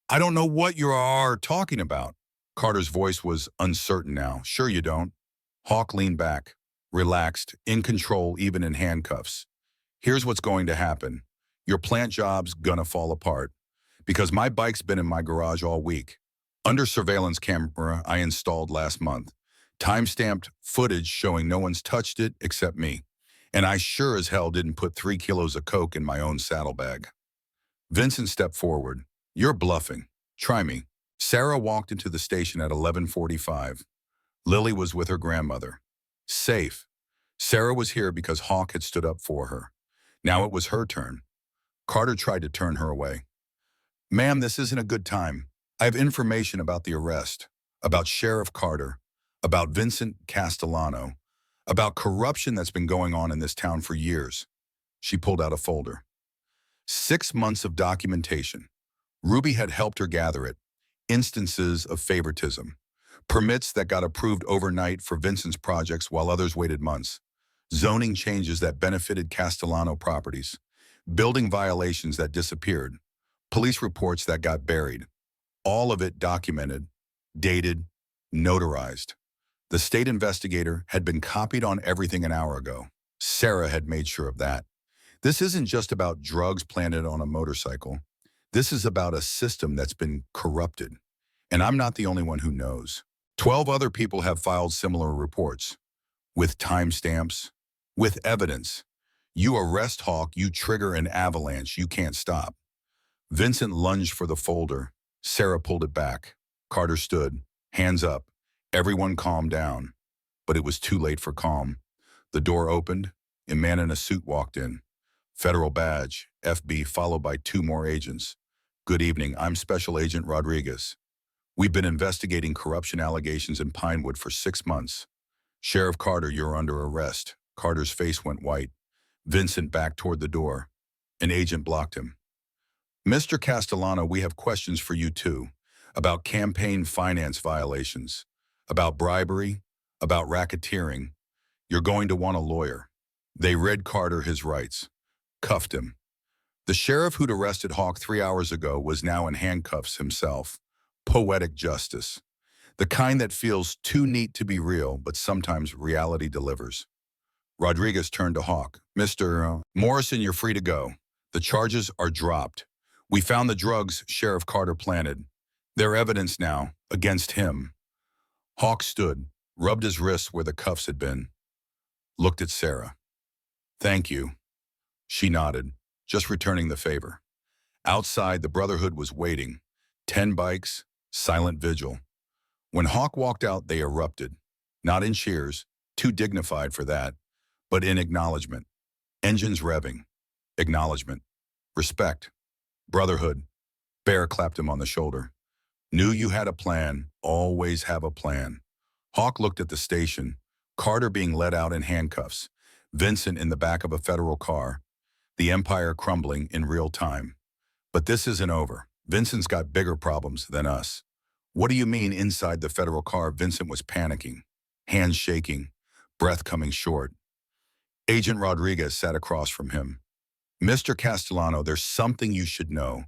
I don't know what you are talking about. Carter's voice was uncertain now. Sure you don't. Hawk leaned back, relaxed, in control even in handcuffs. Here's what's going to happen. Your plant job's gonna fall apart. Because my bike's been in my garage all week. Under surveillance camera I installed last month. Time-stamped footage showing no one's touched it except me. And I sure as hell didn't put 3 kilos of coke in my own saddlebag. Vincent stepped forward. You're bluffing. Try me. Sarah walked into the station at 11:45. Lily was with her grandmother. Safe. Sarah was here because Hawk had stood up for her. Now it was her turn. Carter tried to turn her away. Ma'am, this isn't a good time. I have information about the arrest, about Sheriff Carter, about Vincent Castellano, about corruption that's been going on in this town for years. She pulled out a folder. 6 months of documentation. Ruby had helped her gather it. Instances of favoritism. Permits that got approved overnight for Vincent's projects while others waited months. Zoning changes that benefited Castellano properties. Building violations that disappeared. Police reports that got buried. All of it documented, dated, notarized. The state investigator had been copied on everything an hour ago. Sarah had made sure of that. This isn't just about drugs planted on a motorcycle. This is about a system that's been corrupted. And I'm not the only one who knows. 12 other people have filed similar reports. With timestamps, with evidence. You arrest Hawk, you trigger an avalanche you can't stop. Vincent lunged for the folder. Sarah pulled it back. Carter stood, hands up. Everyone calmed down. But it was too late for calm. The door opened. A man in a suit walked in. Federal badge, FB, followed by 2 more agents. Good evening, I'm Special Agent Rodriguez. We've been investigating corruption allegations in Pinewood for 6 months. Sheriff Carter, you're under arrest. Carter's face went white. Vincent backed toward the door. An agent blocked him. Mr. Castellano, we have questions for you too. About campaign finance violations. About bribery. About racketeering. You're going to want a lawyer. They read Carter his rights. Cuffed him. The sheriff who'd arrested Hawk 3 hours ago was now in handcuffs himself. Poetic justice. The kind that feels too neat to be real, but sometimes reality delivers. Rodriguez turned to Hawk. Mr. Morrison, you're free to go. The charges are dropped. We found the drugs Sheriff Carter planted. They're evidence now, against him. Hawk stood, rubbed his wrists where the cuffs had been. Looked at Sarah. Thank you. She nodded, just returning the favor. Outside, the Brotherhood was waiting. 10 bikes, silent vigil. When Hawk walked out, they erupted. Not in cheers, too dignified for that, but in acknowledgement. Engines revving. Acknowledgement. Respect. Brotherhood. Bear clapped him on the shoulder. Knew you had a plan. Always have a plan. Hawk looked at the station. Carter being led out in handcuffs. Vincent in the back of a federal car. The empire crumbling in real time. But this isn't over. Vincent's got bigger problems than us. What do you mean inside the federal car? Vincent was panicking. Hands shaking. Breath coming short. Agent Rodriguez sat across from him. Mr. Castellano, there's something you should know.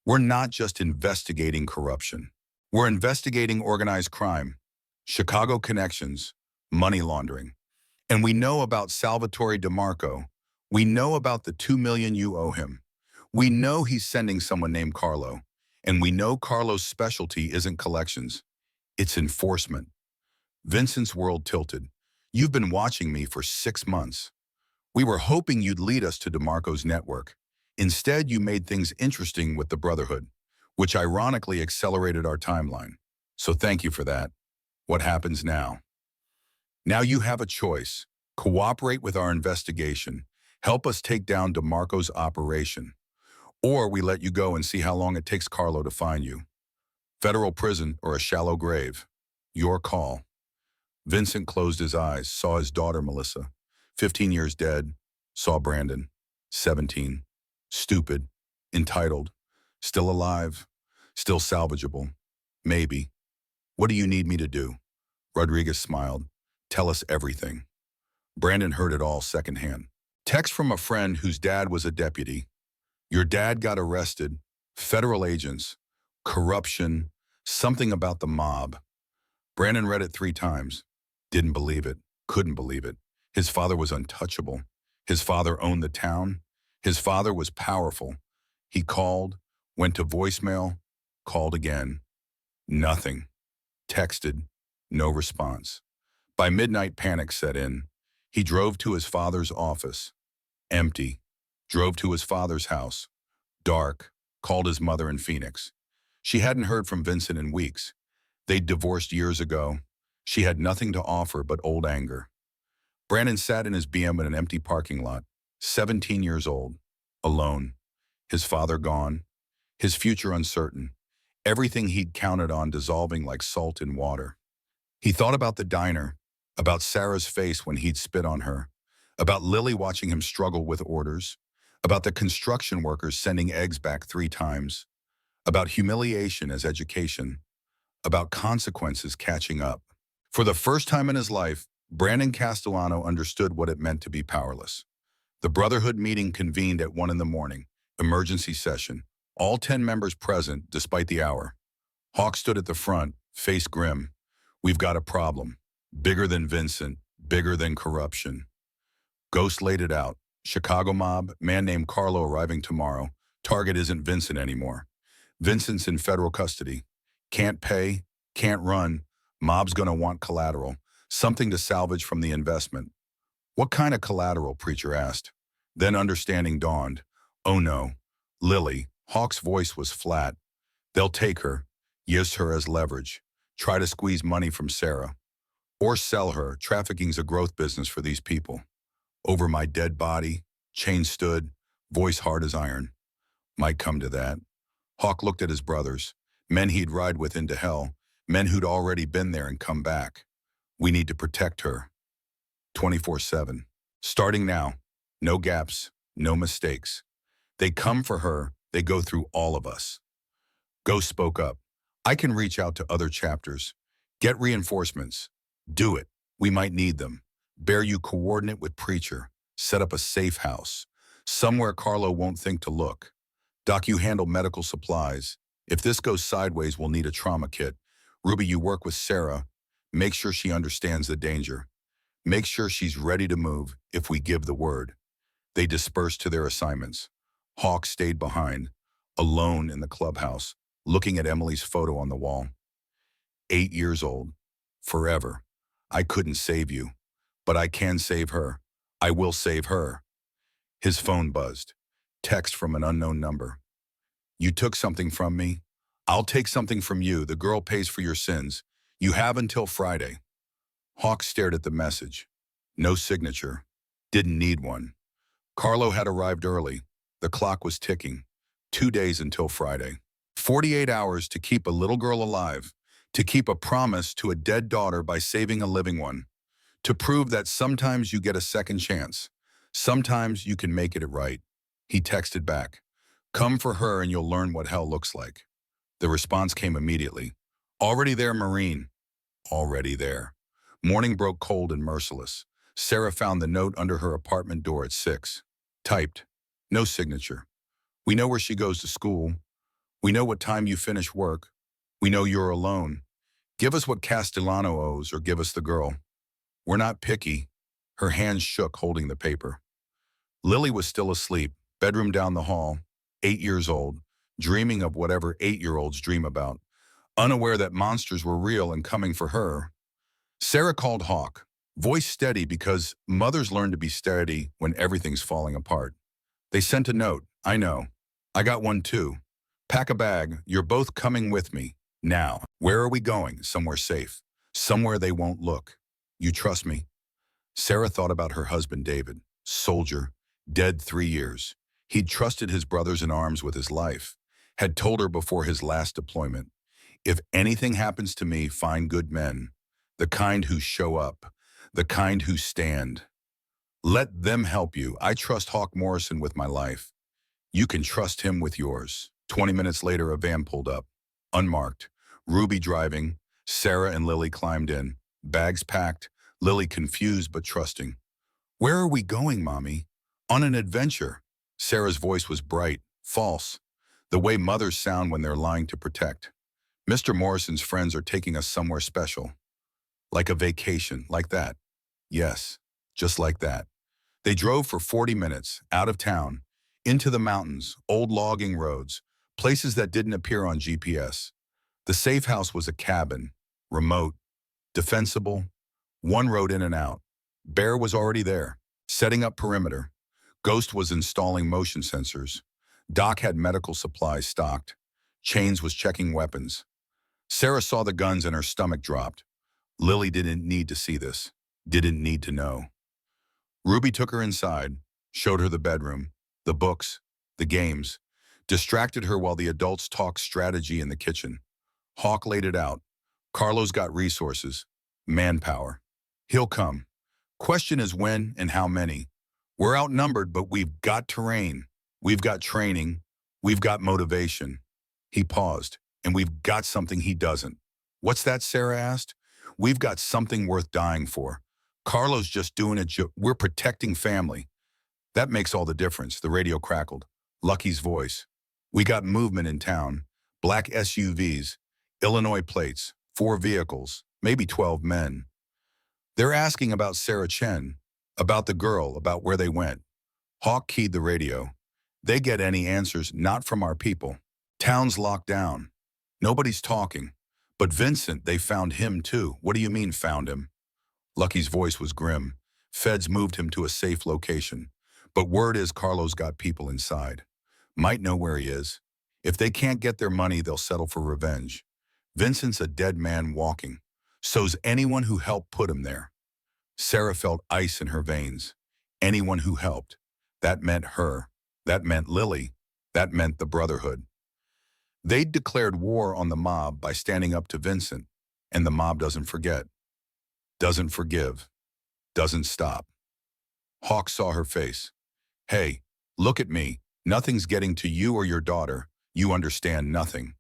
We're not just investigating corruption. We're investigating organized crime, Chicago connections, money laundering. And we know about Salvatore DeMarco. We know about the $2 million you owe him. We know he's sending someone named Carlo. And we know Carlo's specialty isn't collections. It's enforcement. Vincent's world tilted. You've been watching me for 6 months. We were hoping you'd lead us to DeMarco's network. Instead, you made things interesting with the Brotherhood, which ironically accelerated our timeline. So thank you for that. What happens now? Now you have a choice. Cooperate with our investigation Help us take down DeMarco's operation. Or we let you go and see how long it takes Carlo to find you. Federal prison or a shallow grave. Your call. Vincent closed his eyes, saw his daughter Melissa, 15 years dead, saw Brandon, 17, stupid, entitled, still alive, still salvageable. Maybe. What do you need me to do? Rodriguez smiled. Tell us everything. Brandon heard it all secondhand. Text from a friend whose dad was a deputy. Your dad got arrested. Federal agents. Corruption. Something about the mob. Brandon read it 3 times. Didn't believe it. Couldn't believe it. His father was untouchable. His father owned the town. His father was powerful. He called, went to voicemail, called again. Nothing. Texted. No response. By midnight, panic set in. He drove to his father's office. Empty. Drove to his father's house. Dark. Called his mother in Phoenix. She hadn't heard from Vincent in weeks. They'd divorced years ago. She had nothing to offer but old anger. Brandon sat in his BM in an empty parking lot, 17 years old, alone. His father gone. His future uncertain. Everything he'd counted on dissolving like salt in water. He thought about the diner, about Sarah's face when he'd spit on her, about Lily watching him struggle with orders, about the construction workers sending eggs back 3 times, about humiliation as education, about consequences catching up. For the first time in his life, Brandon Castellano understood what it meant to be powerless. The brotherhood meeting convened at 1 in the morning, emergency session, all 10 members present despite the hour. Hawk stood at the front, face grim. We've got a problem. Bigger than Vincent, bigger than corruption. Ghost laid it out. Chicago mob, man named Carlo arriving tomorrow. Target isn't Vincent anymore. Vincent's in federal custody. Can't pay, can't run. Mob's gonna want collateral, something to salvage from the investment. What kind of collateral, Preacher asked. Then understanding dawned. Oh no. Lily. Hawk's voice was flat. They'll take her, use her as leverage, try to squeeze money from Sarah. Or sell her. Trafficking's a growth business for these people. Over my dead body, chain stood, voice hard as iron. Might come to that. Hawk looked at his brothers, men he'd ride with into hell, men who'd already been there and come back. We need to protect her. 24/7. Starting now. No gaps, no mistakes. They come for her, they go through all of us. Ghost spoke up. I can reach out to other chapters. Get reinforcements. Do it. We might need them. Bear you coordinate with Preacher. Set up a safe house. Somewhere Carlo won't think to look. Doc, you handle medical supplies. If this goes sideways, we'll need a trauma kit. Ruby, you work with Sarah. Make sure she understands the danger. Make sure she's ready to move if we give the word. They dispersed to their assignments. Hawk stayed behind, alone in the clubhouse, looking at Emily's photo on the wall. 8 years old. Forever. I couldn't save you, but I can save her. I will save her. His phone buzzed. Text from an unknown number. You took something from me. I'll take something from you. The girl pays for your sins. You have until Friday. Hawk stared at the message. No signature. Didn't need one. Carlo had arrived early. The clock was ticking. 2 days until Friday. 48 hours to keep a little girl alive. To keep a promise to a dead daughter by saving a living one. To prove that sometimes you get a second chance. Sometimes you can make it right. He texted back. Come for her and you'll learn what hell looks like. The response came immediately. Already there, Marine. Already there. Morning broke cold and merciless. Sarah found the note under her apartment door at 6. Typed. No signature. We know where she goes to school. We know what time you finish work. We know you're alone. Give us what Castellano owes or give us the girl. We're not picky. Her hands shook holding the paper. Lily was still asleep, bedroom down the hall, 8 years old, dreaming of whatever 8-year-olds dream about, unaware that monsters were real and coming for her. Sarah called Hawk, voice steady because mothers learn to be steady when everything's falling apart. They sent a note. I know. I got one too. Pack a bag. You're both coming with me. Now. Where are we going? Somewhere safe. Somewhere they won't look. You trust me? Sarah thought about her husband, David. Soldier. Dead 3 years. He'd trusted his brothers in arms with his life, had told her before his last deployment, "If anything happens to me, find good men, the kind who show up, the kind who stand. Let them help you. I trust Hawk Morrison with my life. You can trust him with yours." 20 minutes later, a van pulled up, unmarked. Ruby driving, Sarah and Lily climbed in, bags packed, Lily confused but trusting. "Where are we going, Mommy?" "On an adventure." Sarah's voice was bright, false, the way mothers sound when they're lying to protect. "Mr. Morrison's friends are taking us somewhere special." "Like a vacation, like that." "Yes, just like that." They drove for 40 minutes, out of town, into the mountains, old logging roads, places that didn't appear on GPS. The safe house was a cabin, remote, defensible, one road in and out. Bear was already there, setting up perimeter. Ghost was installing motion sensors. Doc had medical supplies stocked. Chains was checking weapons. Sarah saw the guns and her stomach dropped. Lily didn't need to see this, didn't need to know. Ruby took her inside, showed her the bedroom, the books, the games, distracted her while the adults talked strategy in the kitchen. Hawk laid it out. "Carlos got resources, manpower. He'll come. Question is when and how many. We're outnumbered, but we've got terrain. We've got training. We've got motivation." He paused. "And we've got something he doesn't." "What's that?" Sarah asked. "We've got something worth dying for. Carlos just doing it. We're protecting family." "That makes all the difference," the radio crackled. Lucky's voice. "We got movement in town. Black SUVs, Illinois plates, 4 vehicles, maybe 12 men. They're asking about Sarah Chen, about the girl, about where they went." Hawk keyed the radio. "They get any answers, not from our people. Town's locked down. Nobody's talking. But Vincent, they found him too." "What do you mean, found him?" Lucky's voice was grim. "Feds moved him to a safe location. But word is Carlos got people inside. Might know where he is. If they can't get their money, they'll settle for revenge. Vincent's a dead man walking. So's anyone who helped put him there." Sarah felt ice in her veins. Anyone who helped. That meant her. That meant Lily. That meant the brotherhood. They'd declared war on the mob by standing up to Vincent, and the mob doesn't forget, doesn't forgive, doesn't stop. Hawk saw her face. "Hey, look at me. Nothing's getting to you or your daughter. You understand nothing."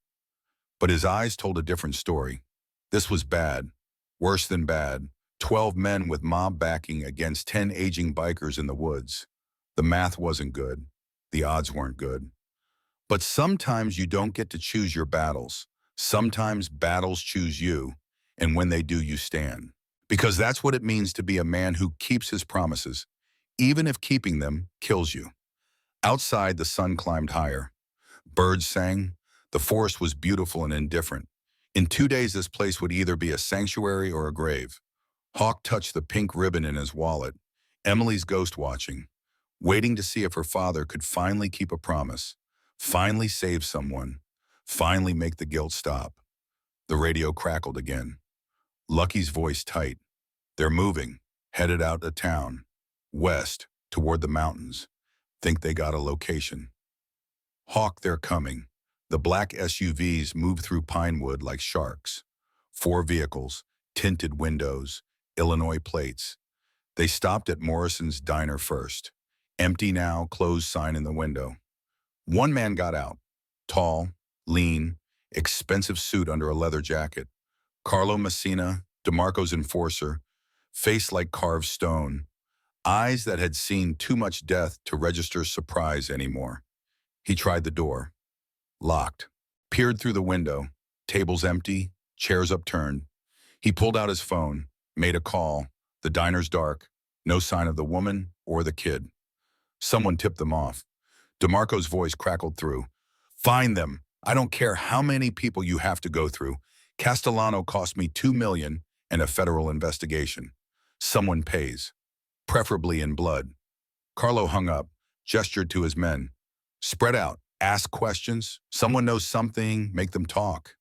But his eyes told a different story. This was bad, worse than bad. 12 men with mob backing against 10 aging bikers in the woods. The math wasn't good. The odds weren't good. But sometimes you don't get to choose your battles. Sometimes battles choose you, and when they do, you stand. Because that's what it means to be a man who keeps his promises, even if keeping them kills you. Outside, the sun climbed higher. Birds sang. The forest was beautiful and indifferent. In 2 days, this place would either be a sanctuary or a grave. Hawk touched the pink ribbon in his wallet. Emily's ghost watching, waiting to see if her father could finally keep a promise, finally save someone, finally make the guilt stop. The radio crackled again. Lucky's voice tight. "They're moving, headed out of town, west, toward the mountains. Think they got a location." "Hawk, they're coming." The black SUVs moved through Pinewood like sharks. 4 vehicles, tinted windows, Illinois plates. They stopped at Morrison's diner first. Empty now, closed sign in the window. One man got out. Tall, lean, expensive suit under a leather jacket. Carlo Messina, DeMarco's enforcer, face like carved stone, eyes that had seen too much death to register surprise anymore. He tried the door. Locked. Peered through the window. Tables empty, chairs upturned. He pulled out his phone, made a call. The diner's dark. No sign of the woman or the kid. Someone tipped them off. DeMarco's voice crackled through. "Find them. I don't care how many people you have to go through. Castellano cost me $2 million and a federal investigation. Someone pays. Preferably in blood." Carlo hung up, gestured to his men. "Spread out. Ask questions. Someone knows something. Make them talk."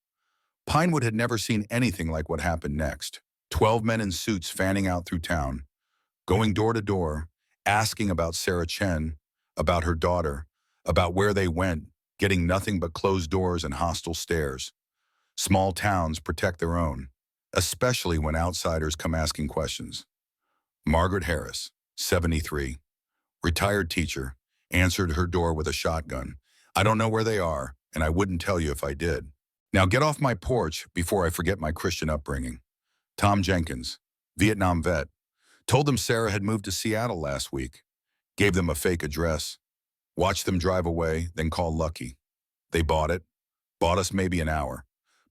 Pinewood had never seen anything like what happened next. 12 men in suits fanning out through town, going door to door, asking about Sarah Chen, about her daughter, about where they went, getting nothing but closed doors and hostile stares. Small towns protect their own, especially when outsiders come asking questions. Margaret Harris, 73, retired teacher, answered her door with a shotgun. I don't know where they are, and I wouldn't tell you if I did. Now get off my porch before I forget my Christian upbringing. Tom Jenkins, Vietnam vet, told them Sarah had moved to Seattle last week, gave them a fake address, watched them drive away, then call Lucky. They bought it, bought us maybe an hour.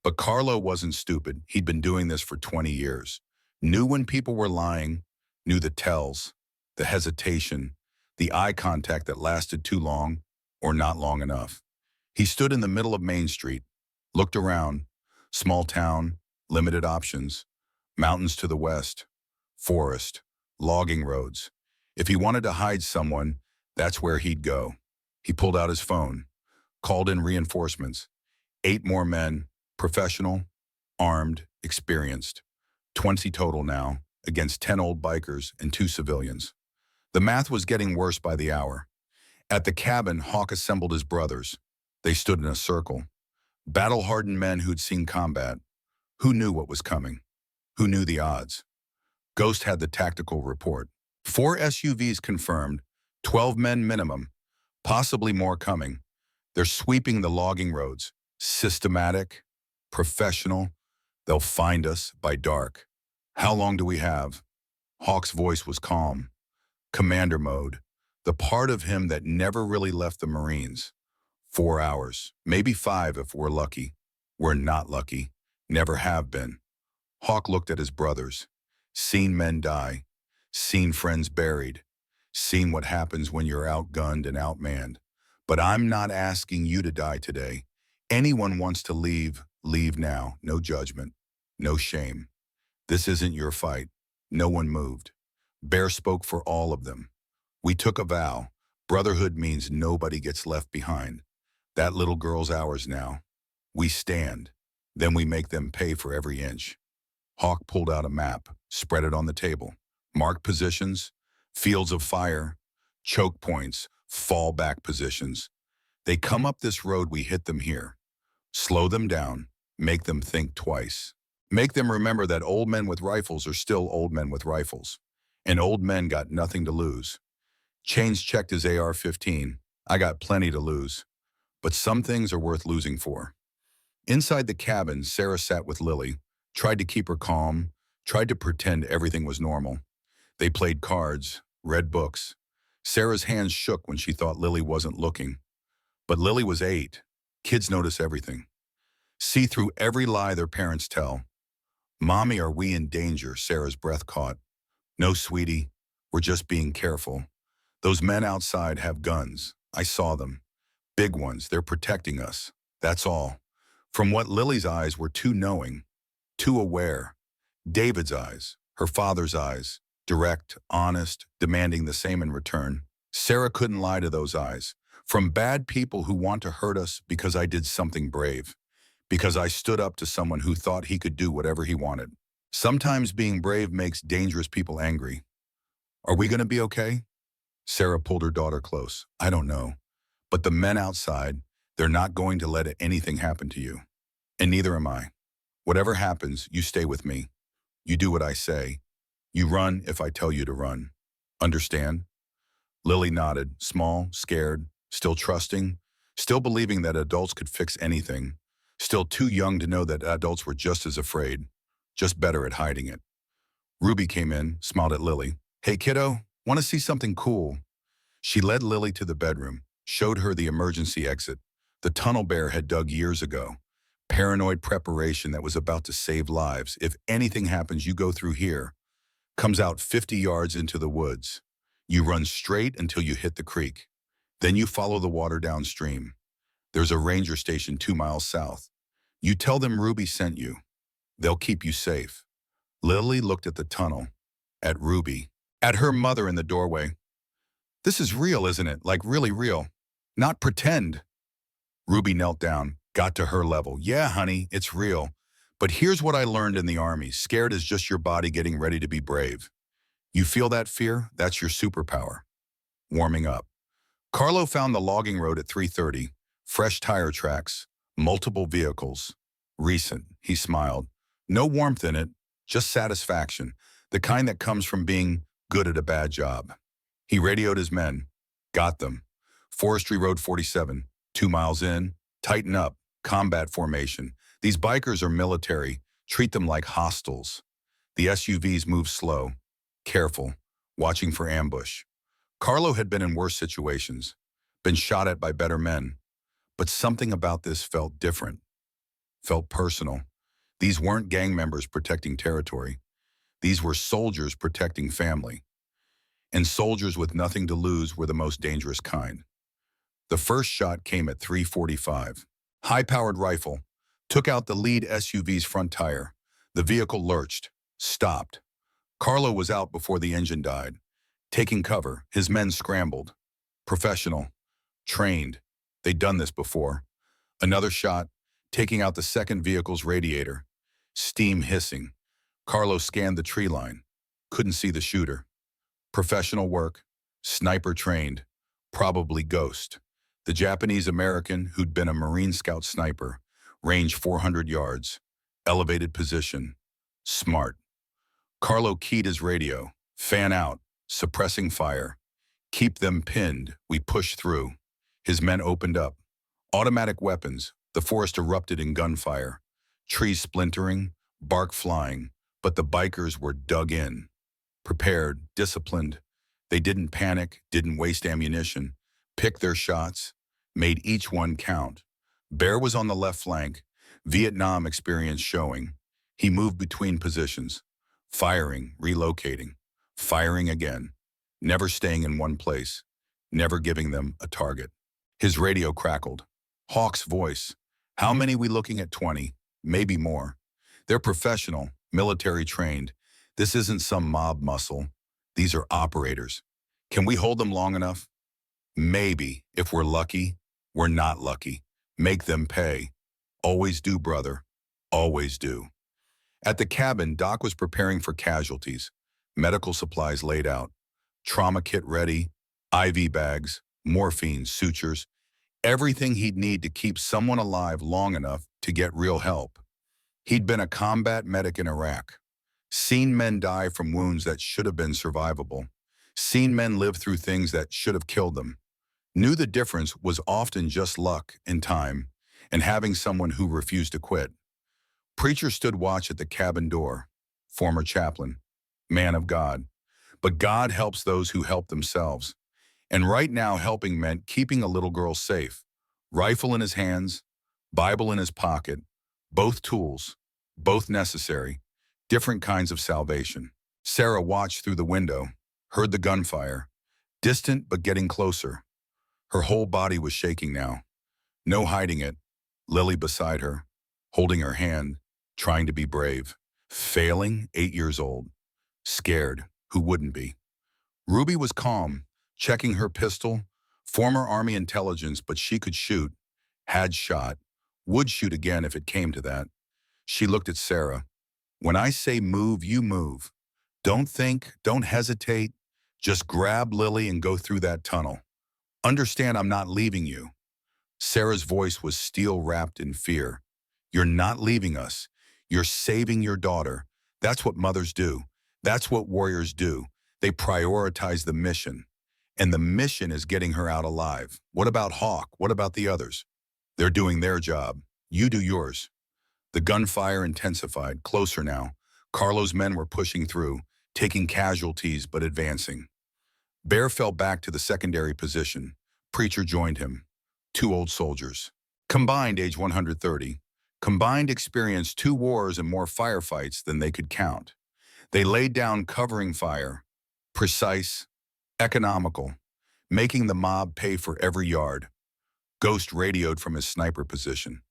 But Carlo wasn't stupid. He'd been doing this for 20 years. Knew when people were lying, knew the tells, the hesitation, the eye contact that lasted too long or not long enough. He stood in the middle of Main Street, looked around, small town, limited options, mountains to the west, forest, logging roads. If he wanted to hide someone, that's where he'd go. He pulled out his phone, called in reinforcements. 8 more men, professional, armed, experienced. 20 total now, against 10 old bikers and 2 civilians. The math was getting worse by the hour. At the cabin, Hawk assembled his brothers. They stood in a circle. Battle-hardened men who'd seen combat. Who knew what was coming? Who knew the odds? Ghost had the tactical report. 4 SUVs confirmed, 12 men minimum, possibly more coming. They're sweeping the logging roads. Systematic, professional. They'll find us by dark. How long do we have? Hawk's voice was calm. Commander mode. The part of him that never really left the Marines. 4 hours, maybe 5 if we're lucky. We're not lucky. Never have been. Hawk looked at his brothers. Seen men die. Seen friends buried. Seen what happens when you're outgunned and outmanned. But I'm not asking you to die today. Anyone wants to leave, leave now. No judgment. No shame. This isn't your fight. No one moved. Bear spoke for all of them. We took a vow. Brotherhood means nobody gets left behind. That little girl's ours now. We stand. Then we make them pay for every inch. Hawk pulled out a map, spread it on the table. Marked positions, fields of fire, choke points, fallback positions. They come up this road, we hit them here. Slow them down, make them think twice. Make them remember that old men with rifles are still old men with rifles. And old men got nothing to lose. Chains checked his AR-15. I got plenty to lose. But some things are worth losing for. Inside the cabin, Sarah sat with Lily, tried to keep her calm, tried to pretend everything was normal. They played cards, read books. Sarah's hands shook when she thought Lily wasn't looking. But Lily was 8. Kids notice everything. See through every lie their parents tell. Mommy, are we in danger? Sarah's breath caught. No, sweetie, we're just being careful. Those men outside have guns. I saw them. Big ones, they're protecting us. That's all. From what Lily's eyes were too knowing, too aware. David's eyes, her father's eyes, direct, honest, demanding the same in return. Sarah couldn't lie to those eyes. From bad people who want to hurt us because I did something brave. Because I stood up to someone who thought he could do whatever he wanted. Sometimes being brave makes dangerous people angry. Are we going to be okay? Sarah pulled her daughter close. I don't know. But the men outside, they're not going to let anything happen to you. And neither am I. Whatever happens, you stay with me. You do what I say. You run if I tell you to run. Understand? Lily nodded, small, scared, still trusting, still believing that adults could fix anything, still too young to know that adults were just as afraid, just better at hiding it. Ruby came in, smiled at Lily. Hey kiddo, want to see something cool? She led Lily to the bedroom, showed her the emergency exit. The tunnel Bear had dug years ago. Paranoid preparation that was about to save lives. If anything happens, you go through here. Comes out 50 yards into the woods. You run straight until you hit the creek. Then you follow the water downstream. There's a ranger station 2 miles south. You tell them Ruby sent you. They'll keep you safe. Lily looked at the tunnel, at Ruby, at her mother in the doorway. This is real, isn't it? Like really real. Not pretend. Ruby knelt down, got to her level. Yeah, honey, it's real. But here's what I learned in the Army. Scared is just your body getting ready to be brave. You feel that fear? That's your superpower. warming up. Carlo found the logging road at 3:30, fresh tire tracks, multiple vehicles. Recent, he smiled. No warmth in it, just satisfaction, the kind that comes from being good at a bad job. He radioed his men. Got them. Forestry Road 47, 2 miles in, tighten up, combat formation. These bikers are military, treat them like hostiles. The SUVs move slow, careful, watching for ambush. Carlo had been in worse situations, been shot at by better men, but something about this felt different, felt personal. These weren't gang members protecting territory. These were soldiers protecting family. And soldiers with nothing to lose were the most dangerous kind. The first shot came at 3:45. High-powered rifle took out the lead SUV's front tire. The vehicle lurched, stopped. Carlo was out before the engine died. Taking cover, his men scrambled. Professional, trained. They'd done this before. Another shot, taking out the second vehicle's radiator. Steam hissing. Carlo scanned the tree line. Couldn't see the shooter. Professional work. Sniper trained. Probably ghost. The Japanese-American, who'd been a Marine Scout sniper. Range 400 yards. Elevated position. Smart. Carlo keyed his radio. Fan out. Suppressing fire. Keep them pinned. We push through. His men opened up. Automatic weapons. The forest erupted in gunfire. Trees splintering, bark flying, but the bikers were dug in. Prepared, disciplined. They didn't panic, didn't waste ammunition. Picked their shots, made each one count. Bear was on the left flank, Vietnam experience showing. He moved between positions, firing, relocating, firing again, never staying in one place, never giving them a target. His radio crackled. Hawk's voice. How many we looking at? 20, maybe more. They're professional, military trained. This isn't some mob muscle. These are operators. Can we hold them long enough? Maybe. If we're lucky, we're not lucky. Make them pay. Always do, brother. Always do. At the cabin, Doc was preparing for casualties. Medical supplies laid out. Trauma kit ready. IV bags, morphine, sutures. Everything he'd need to keep someone alive long enough to get real help. He'd been a combat medic in Iraq. Seen men die from wounds that should have been survivable. Seen men live through things that should have killed them. Knew the difference was often just luck and time, and having someone who refused to quit. Preacher stood watch at the cabin door. Former chaplain. Man of God. But God helps those who help themselves. And right now helping meant keeping a little girl safe. Rifle in his hands, Bible in his pocket. Both tools, both necessary. Different kinds of salvation. Sarah watched through the window, heard the gunfire. Distant but getting closer. Her whole body was shaking now. No hiding it. Lily beside her, holding her hand, trying to be brave. Failing, 8 years old. Scared, who wouldn't be? Ruby was calm, checking her pistol. Former Army intelligence, but she could shoot. Had shot. Would shoot again if it came to that. She looked at Sarah. When I say move, you move. Don't think, don't hesitate. Just grab Lily and go through that tunnel. Understand I'm not leaving you. Sarah's voice was steel-wrapped in fear. You're not leaving us. You're saving your daughter. That's what mothers do. That's what warriors do. They prioritize the mission. And the mission is getting her out alive. What about Hawk? What about the others? They're doing their job. You do yours. The gunfire intensified, closer now. Carlo's men were pushing through, taking casualties but advancing. Bear fell back to the secondary position. Preacher joined him. 2 old soldiers. Combined age 130. Combined experience 2 wars and more firefights than they could count. They laid down covering fire. Precise, economical, making the mob pay for every yard. Ghost radioed from his sniper position.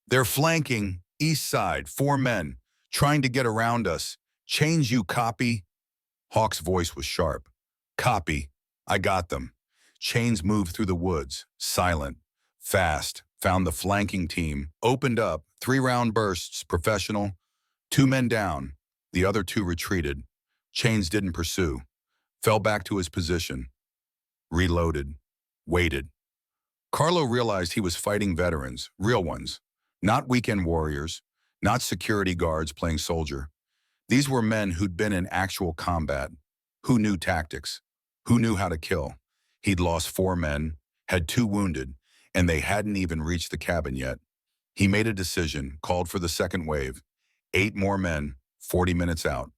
They're flanking, east side, 4 men, trying to get around us. Change, you copy? Hawk's voice was sharp. Copy. I got them. Chains moved through the woods, silent, fast, found the flanking team, opened up, 3-round bursts, professional. 2 men down. The other 2 retreated. Chains didn't pursue. Fell back to his position. reloaded, waited. Carlo realized he was fighting veterans, real ones, not weekend warriors, not security guards playing soldier. These were men who'd been in actual combat, who knew tactics, who knew how to kill. He'd lost 4 men, had 2 wounded, and they hadn't even reached the cabin yet. He made a decision, called for the second wave. 8 more men, 40 minutes out.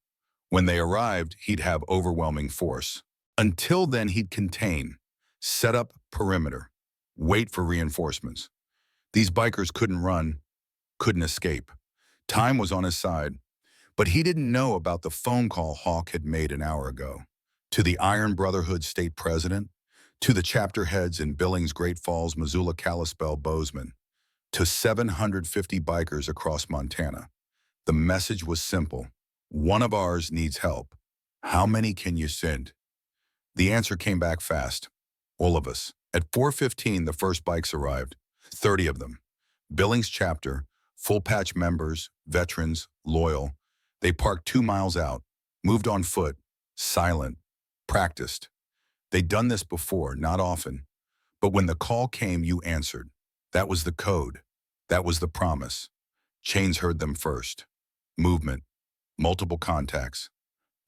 When they arrived, he'd have overwhelming force. Until then, he'd contain, set up perimeter, wait for reinforcements. These bikers couldn't run, couldn't escape. Time was on his side, but he didn't know about the phone call Hawk had made an hour ago. To the Iron Brotherhood state president, to the chapter heads in Billings, Great Falls, Missoula, Kalispell, Bozeman, to 750 bikers across Montana. The message was simple. One of ours needs help. How many can you send? The answer came back fast. All of us. At 4:15, the first bikes arrived. 30 of them. Billings chapter, full patch members, veterans, loyal. They parked 2 miles out, moved on foot, silent, practiced. They'd done this before, not often. But when the call came, you answered. That was the code. That was the promise. Chains heard them first. Movement, multiple contacts.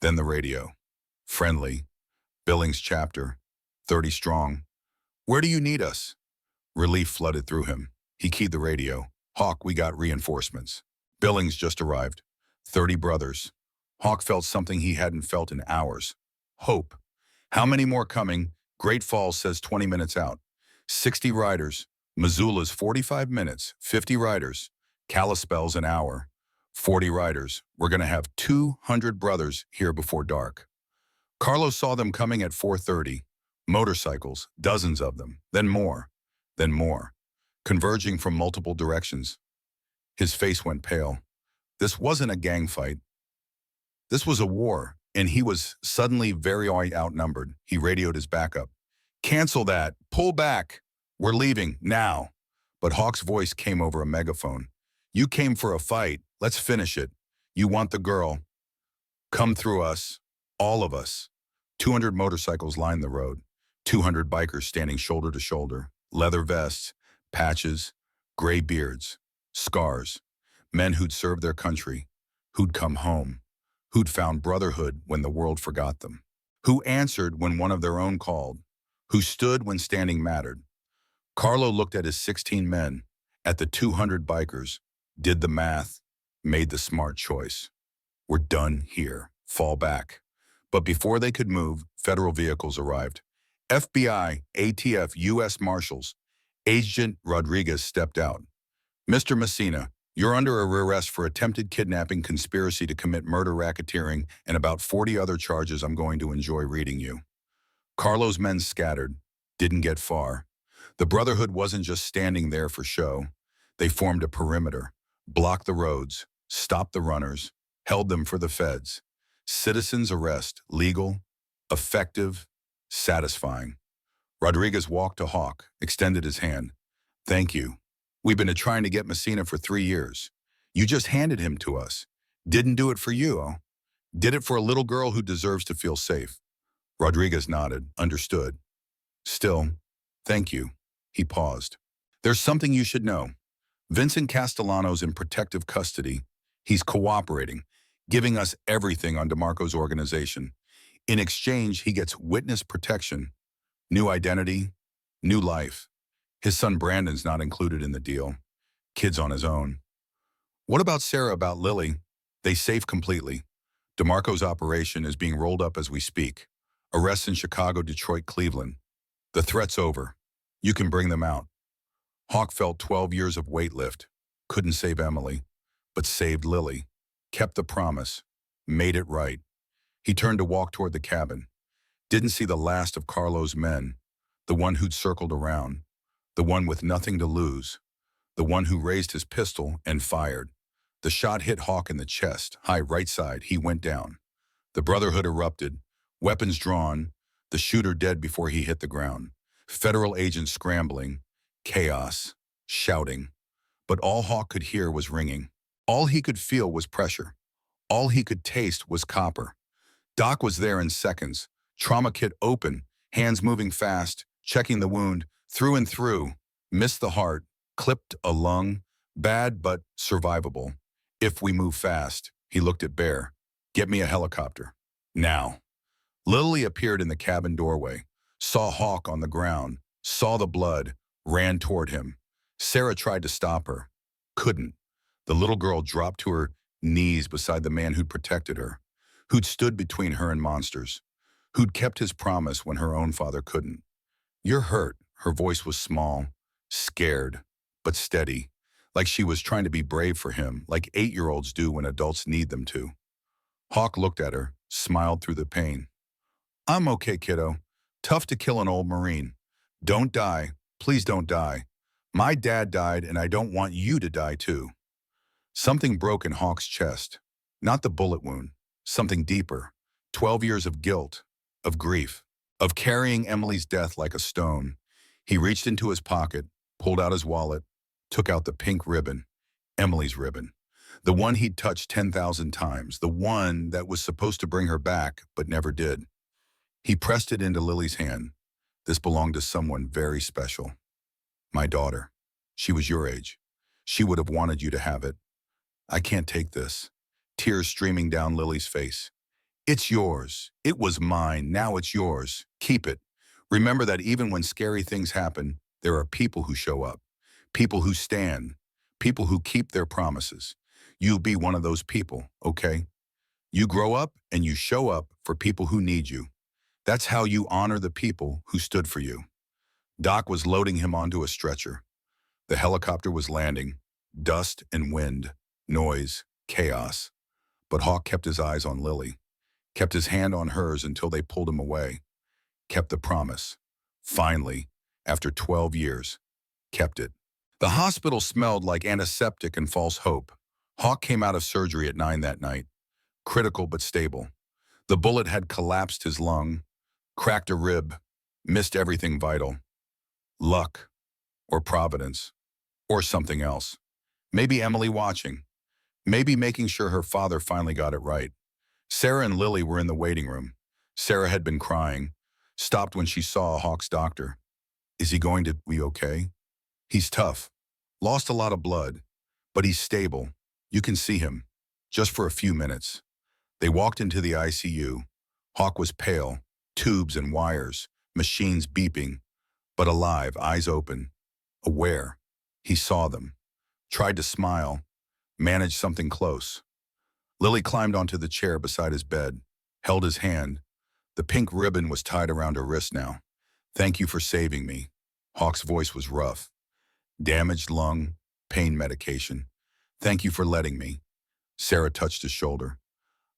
Then the radio. Friendly. Billings chapter, 30 strong. Where do you need us? Relief flooded through him. He keyed the radio. Hawk, we got reinforcements. Billings just arrived. 30 brothers. Hawk felt something he hadn't felt in hours. Hope. How many more coming? Great Falls says 20 minutes out. 60 riders. Missoula's 45 minutes. 50 riders. Kalispell's an hour. 40 riders. We're going to have 200 brothers here before dark. Carlos saw them coming at 4:30. Motorcycles, dozens of them, then more, converging from multiple directions. His face went pale. This wasn't a gang fight. This was a war, and he was suddenly very outnumbered. He radioed his backup. Cancel that. Pull back. We're leaving, now. But Hawk's voice came over a megaphone. You came for a fight. Let's finish it. You want the girl. Come through us. All of us. 200 motorcycles lined the road. 200 bikers standing shoulder to shoulder. Leather vests, patches, gray beards, scars. Men who'd served their country, who'd come home, who'd found brotherhood when the world forgot them, who answered when one of their own called, who stood when standing mattered. Carlo looked at his 16 men, at the 200 bikers, did the math, made the smart choice. We're done here. Fall back. But before they could move, federal vehicles arrived. FBI, ATF, U.S. Marshals. Agent Rodriguez stepped out. Mr. Messina, you're under arrest for attempted kidnapping, conspiracy to commit murder, racketeering, and about 40 other charges I'm going to enjoy reading you. Carlo's men scattered, didn't get far. The Brotherhood wasn't just standing there for show. They formed a perimeter, blocked the roads, stopped the runners, held them for the feds. Citizens' arrest, legal, effective, satisfying. Rodriguez walked to Hawk, extended his hand. Thank you. We've been trying to get Messina for 3 years. You just handed him to us. Didn't do it for you, oh? Did it for a little girl who deserves to feel safe. Rodriguez nodded, understood. Still, thank you. He paused. There's something you should know. Vincent Castellano's in protective custody. He's cooperating, giving us everything on DeMarco's organization. In exchange, he gets witness protection, new identity, new life. His son Brandon's not included in the deal. Kid's on his own. What about Sarah, about Lily? They safe completely. DeMarco's operation is being rolled up as we speak. Arrests in Chicago, Detroit, Cleveland. The threat's over. You can bring them out. Hawk felt 12 years of weight lift. Couldn't save Emily, but saved Lily. Kept the promise. Made it right. He turned to walk toward the cabin. Didn't see the last of Carlo's men. The one who'd circled around. The one with nothing to lose. The one who raised his pistol and fired. The shot hit Hawk in the chest, high right side. He went down. The Brotherhood erupted. Weapons drawn. The shooter dead before he hit the ground. Federal agents scrambling. Chaos. Shouting. But all Hawk could hear was ringing. All he could feel was pressure. All he could taste was copper. Doc was there in seconds. Trauma kit open. hands moving fast, checking the wound, through and through, missed the heart, clipped a lung, bad but survivable. If we move fast, he looked at Bear. Get me a helicopter. Now. Lily appeared in the cabin doorway, saw Hawk on the ground, saw the blood, ran toward him. Sarah tried to stop her. Couldn't. The little girl dropped to her knees beside the man who'd protected her, who'd stood between her and monsters, who'd kept his promise when her own father couldn't. You're hurt. Her voice was small, scared, but steady, like she was trying to be brave for him, like 8-year-olds do when adults need them to. Hawk looked at her, smiled through the pain. I'm okay, kiddo. Tough to kill an old Marine. Don't die. Please don't die. My dad died, and I don't want you to die too. Something broke in Hawk's chest. Not the bullet wound. Something deeper. 12 years of guilt, of grief, of carrying Emily's death like a stone. He reached into his pocket, pulled out his wallet, took out the pink ribbon, Emily's ribbon. The one he'd touched 10,000 times, the one that was supposed to bring her back, but never did. He pressed it into Lily's hand. This belonged to someone very special. My daughter. She was your age. She would have wanted you to have it. I can't take this. Tears streaming down Lily's face. It's yours. It was mine. Now it's yours. Keep it. Remember that even when scary things happen, there are people who show up. People who stand. People who keep their promises. You'll be one of those people, okay? You grow up and you show up for people who need you. That's how you honor the people who stood for you. Doc was loading him onto a stretcher. The helicopter was landing. Dust and wind, noise, chaos. But Hawk kept his eyes on Lily, kept his hand on hers until they pulled him away, kept the promise. Finally, after 12 years, kept it. The hospital smelled like antiseptic and false hope. Hawk came out of surgery at 9 that night, critical but stable. The bullet had collapsed his lung, cracked a rib, missed everything vital. Luck, or providence, or something else. Maybe Emily watching. Maybe making sure her father finally got it right. Sarah and Lily were in the waiting room. Sarah had been crying, stopped when she saw Hawk's doctor. Is he going to be okay? He's tough, lost a lot of blood, but he's stable. You can see him, just for a few minutes. They walked into the ICU. Hawk was pale, tubes and wires, machines beeping, but alive, eyes open, aware. He saw them, tried to smile, managed something close. Lily climbed onto the chair beside his bed, held his hand. The pink ribbon was tied around her wrist now. Thank you for saving me. Hawk's voice was rough. Damaged lung, pain medication. Thank you for letting me. Sarah touched his shoulder.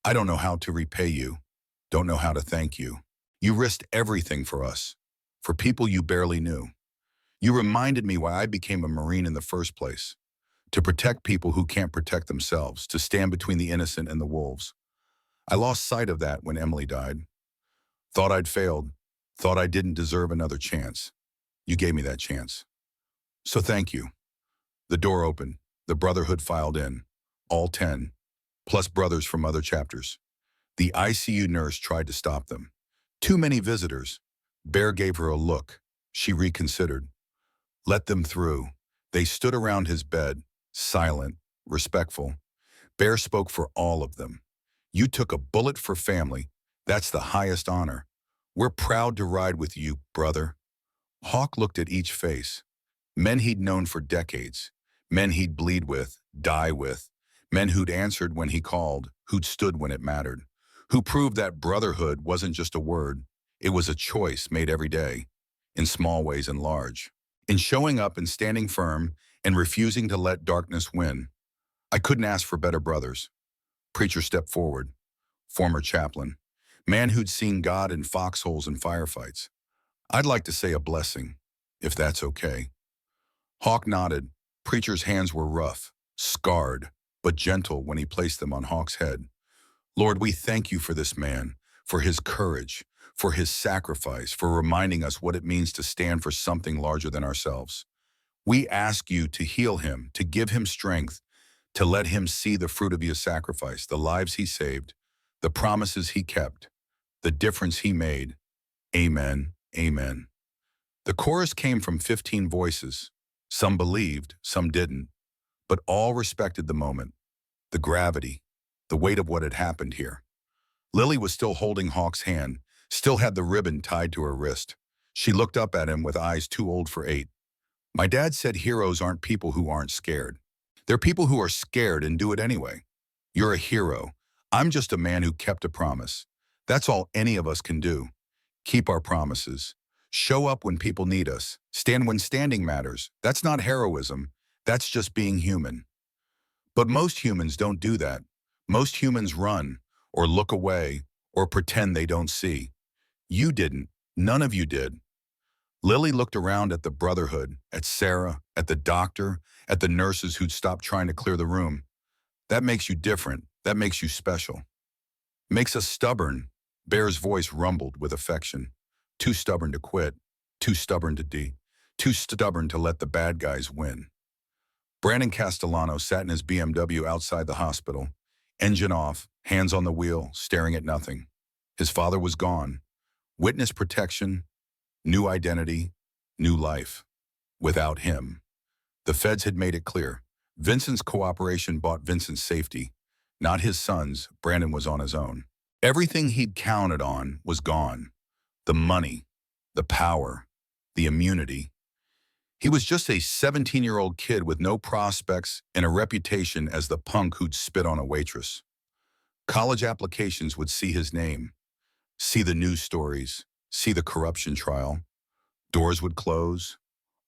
I don't know how to repay you. Don't know how to thank you. You risked everything for us, for people you barely knew. You reminded me why I became a Marine in the first place. To protect people who can't protect themselves, to stand between the innocent and the wolves. I lost sight of that when Emily died. Thought I'd failed, thought I didn't deserve another chance. You gave me that chance. So thank you. The door opened, the brotherhood filed in, all 10, plus brothers from other chapters. The ICU nurse tried to stop them. Too many visitors. Bear gave her a look. She reconsidered. Let them through. They stood around his bed, silent, respectful. Bear spoke for all of them. You took a bullet for family. That's the highest honor. We're proud to ride with you, brother. Hawk looked at each face. Men he'd known for decades. Men he'd bleed with, die with. Men who'd answered when he called, who'd stood when it mattered. Who proved that brotherhood wasn't just a word. It was a choice made every day, in small ways and large. In showing up and standing firm and refusing to let darkness win. I couldn't ask for better brothers. Preacher stepped forward. Former chaplain. Man who'd seen God in foxholes and firefights. I'd like to say a blessing, if that's okay. Hawk nodded. Preacher's hands were rough, scarred, but gentle when he placed them on Hawk's head. Lord, we thank you for this man, for his courage, for his sacrifice, for reminding us what it means to stand for something larger than ourselves. We ask you to heal him, to give him strength, to let him see the fruit of your sacrifice, the lives he saved, the promises he kept, the difference he made. Amen. Amen. The chorus came from 15 voices. Some believed, some didn't, but all respected the moment, the gravity, the weight of what had happened here. Lily was still holding Hawk's hand, still had the ribbon tied to her wrist. She looked up at him with eyes too old for eight. My dad said heroes aren't people who aren't scared. They're people who are scared and do it anyway. You're a hero. I'm just a man who kept a promise. That's all any of us can do. Keep our promises. Show up when people need us. Stand when standing matters. That's not heroism. That's just being human. But most humans don't do that. Most humans run, or look away, or pretend they don't see. You didn't. None of you did. Lily looked around at the brotherhood, at Sarah, at the doctor, at the nurses who'd stopped trying to clear the room. That makes you different. That makes you special. Makes us stubborn. Bear's voice rumbled with affection. Too stubborn to quit. Too stubborn to too stubborn to let the bad guys win. Brandon Castellano sat in his BMW outside the hospital, engine off, hands on the wheel, staring at nothing. His father was gone. Witness protection, new identity, new life. Without him. The feds had made it clear. Vincent's cooperation bought Vincent's safety. Not his son's. Brandon was on his own. Everything he'd counted on was gone. The money, the power, the immunity. He was just a 17-year-old kid with no prospects and a reputation as the punk who'd spit on a waitress. College applications would see his name, see the news stories, see the corruption trial. Doors would close,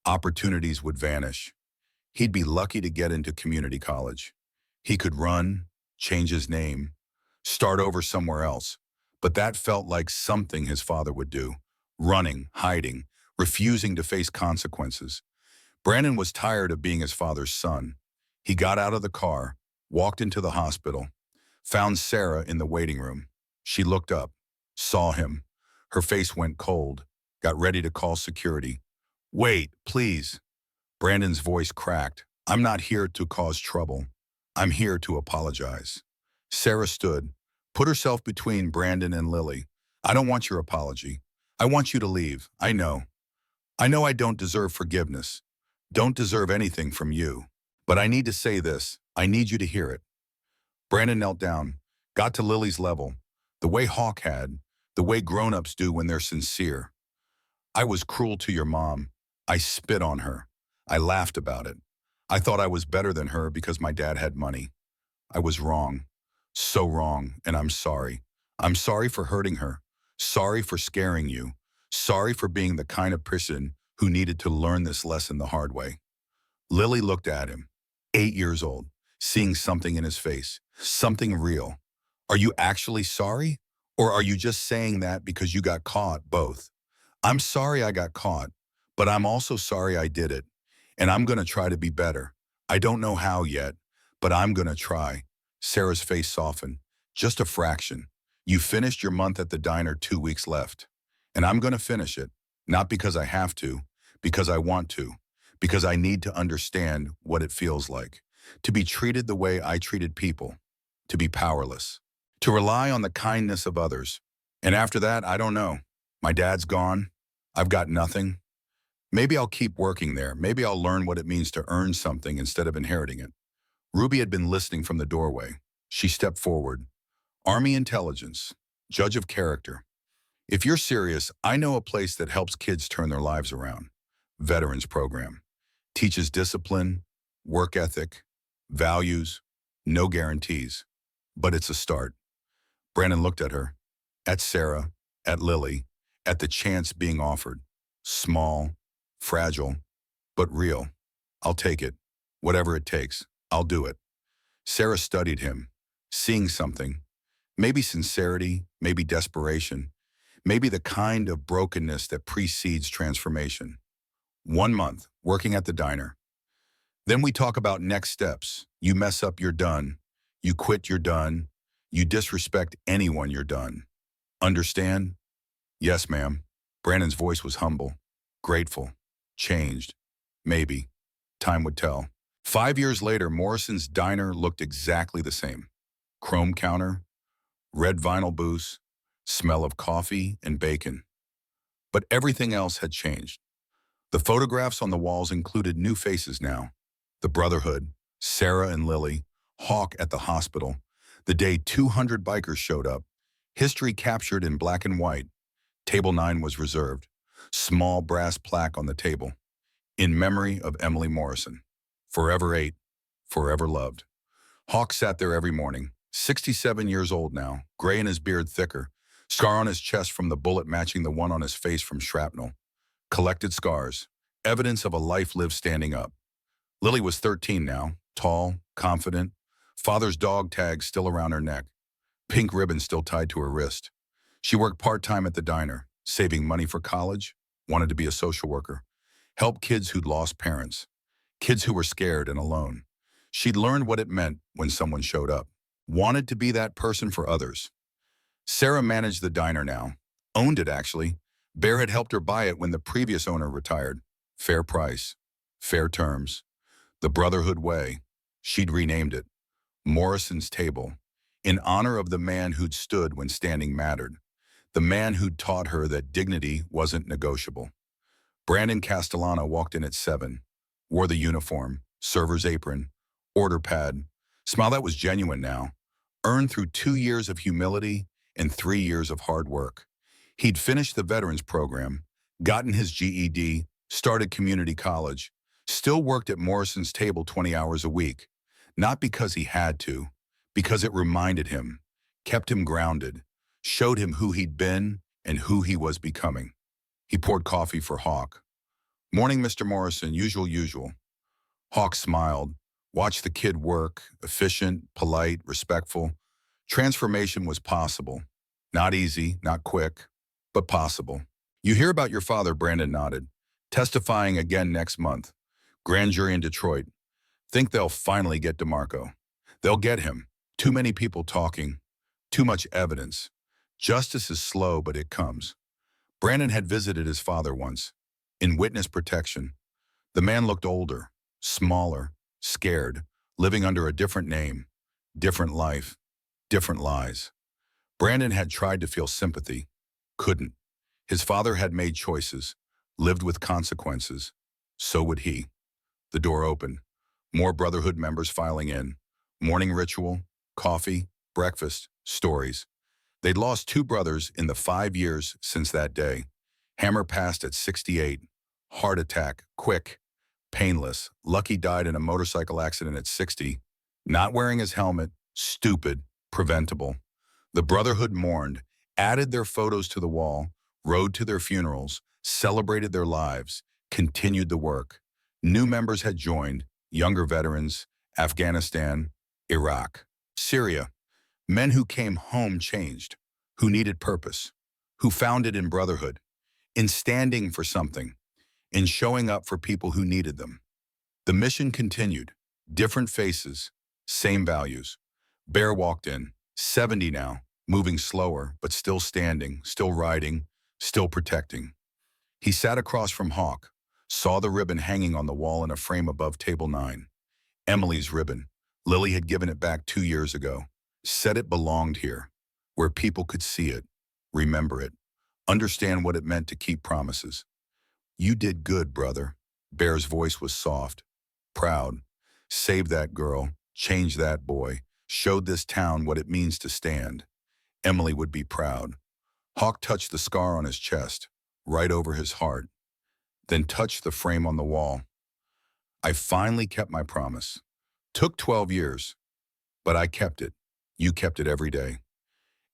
opportunities would vanish. He'd be lucky to get into community college. He could run, change his name, start over somewhere else. But that felt like something his father would do. Running, hiding, refusing to face consequences. Brandon was tired of being his father's son. He got out of the car, walked into the hospital, found Sarah in the waiting room. She looked up, saw him. Her face went cold, got ready to call security. Wait, please. Brandon's voice cracked. I'm not here to cause trouble. I'm here to apologize. Sarah stood, put herself between Brandon and Lily. I don't want your apology. I want you to leave. I know. I know I don't deserve forgiveness. Don't deserve anything from you. But I need to say this. I need you to hear it. Brandon knelt down, got to Lily's level, the way Hawk had, the way grown-ups do when they're sincere. I was cruel to your mom. I spit on her. I laughed about it. I thought I was better than her because my dad had money. I was wrong. So wrong, and I'm sorry. I'm sorry for hurting her. Sorry for scaring you. Sorry for being the kind of person who needed to learn this lesson the hard way. Lily looked at him, 8 years old, seeing something in his face, something real. Are you actually sorry? Or are you just saying that because you got caught? Both. I'm sorry I got caught, but I'm also sorry I did it. And I'm going to try to be better. I don't know how yet, but I'm going to try. Sarah's face softened. Just a fraction. You finished your month at the diner, 2 weeks left. And I'm going to finish it. Not because I have to, because I want to. Because I need to understand what it feels like. To be treated the way I treated people. To be powerless. To rely on the kindness of others. And after that, I don't know. My dad's gone. I've got nothing. Maybe I'll keep working there. Maybe I'll learn what it means to earn something instead of inheriting it. Ruby had been listening from the doorway. She stepped forward. Army intelligence. Judge of character. If you're serious, I know a place that helps kids turn their lives around. Veterans Program. Teaches discipline, work ethic, values, no guarantees. But it's a start. Brandon looked at her, at Sarah, at Lily, at the chance being offered. Small, fragile, but real. I'll take it. Whatever it takes, I'll do it. Sarah studied him, seeing something. Maybe sincerity, maybe desperation, maybe the kind of brokenness that precedes transformation. 1 month, working at the diner. Then we talk about next steps. You mess up, you're done. You quit, you're done. You disrespect anyone, you're done. Understand? Yes, ma'am. Brandon's voice was humble, grateful, changed. Maybe. Time would tell. 5 years later, Morrison's diner looked exactly the same. Chrome counter, red vinyl booths, smell of coffee and bacon. But everything else had changed. The photographs on the walls included new faces now. The brotherhood, Sarah and Lily, Hawk at the hospital, the day 200 bikers showed up, history captured in black and white. Table 9 was reserved. Small brass plaque on the table. In memory of Emily Morrison. Forever ate, forever loved. Hawk sat there every morning, 67 years old now, gray and his beard thicker, scar on his chest from the bullet matching the one on his face from shrapnel. Collected scars, evidence of a life lived standing up. Lily was 13 now, tall, confident, father's dog tag still around her neck, pink ribbon still tied to her wrist. She worked part-time at the diner, saving money for college, wanted to be a social worker, help kids who'd lost parents, kids who were scared and alone. She'd learned what it meant when someone showed up, wanted to be that person for others. Sarah managed the diner now, owned it actually. Bear had helped her buy it when the previous owner retired. Fair price, fair terms. The Brotherhood Way. She'd renamed it. Morrison's Table, in honor of the man who'd stood when standing mattered. The man who'd taught her that dignity wasn't negotiable. Brandon Castellano walked in at 7, wore the uniform, server's apron, order pad, smile that was genuine now, earned through 2 years of humility and 3 years of hard work. He'd finished the veterans program, gotten his GED, started community college, still worked at Morrison's Table 20 hours a week, not because he had to, because it reminded him, kept him grounded, showed him who he'd been and who he was becoming. He poured coffee for Hawk. Morning, Mr. Morrison, usual. Hawk smiled, watched the kid work, efficient, polite, respectful. Transformation was possible. Not easy, not quick, but possible. You hear about your father, Brandon nodded. Testifying again next month. Grand jury in Detroit. Think they'll finally get DeMarco. They'll get him. Too many people talking. Too much evidence. Justice is slow, but it comes. Brandon had visited his father once, in witness protection. The man looked older, smaller, scared, living under a different name, different life, different lies. Brandon had tried to feel sympathy, couldn't. His father had made choices, lived with consequences. So would he. The door opened. More Brotherhood members filing in. Morning ritual, coffee, breakfast, stories. They'd lost 2 brothers in the 5 years since that day. Hammer passed at 68. Heart attack, quick, painless. Lucky died in a motorcycle accident at 60. Not wearing his helmet, stupid, preventable. The Brotherhood mourned, added their photos to the wall, rode to their funerals, celebrated their lives, continued the work. New members had joined, younger veterans, Afghanistan, Iraq, Syria. Men who came home changed, who needed purpose, who found it in brotherhood, in standing for something, in showing up for people who needed them. The mission continued, different faces, same values. Bear walked in, 70 now, moving slower, but still standing, still riding, still protecting. He sat across from Hawk, saw the ribbon hanging on the wall in a frame above table 9. Emily's ribbon. Lily had given it back 2 years ago. Said it belonged here, where people could see it, remember it, understand what it meant to keep promises. You did good, brother. Bear's voice was soft, proud. Saved that girl, changed that boy, showed this town what it means to stand. Emily would be proud. Hawk touched the scar on his chest, right over his heart, then touched the frame on the wall. I finally kept my promise. Took 12 years, but I kept it. You kept it every day.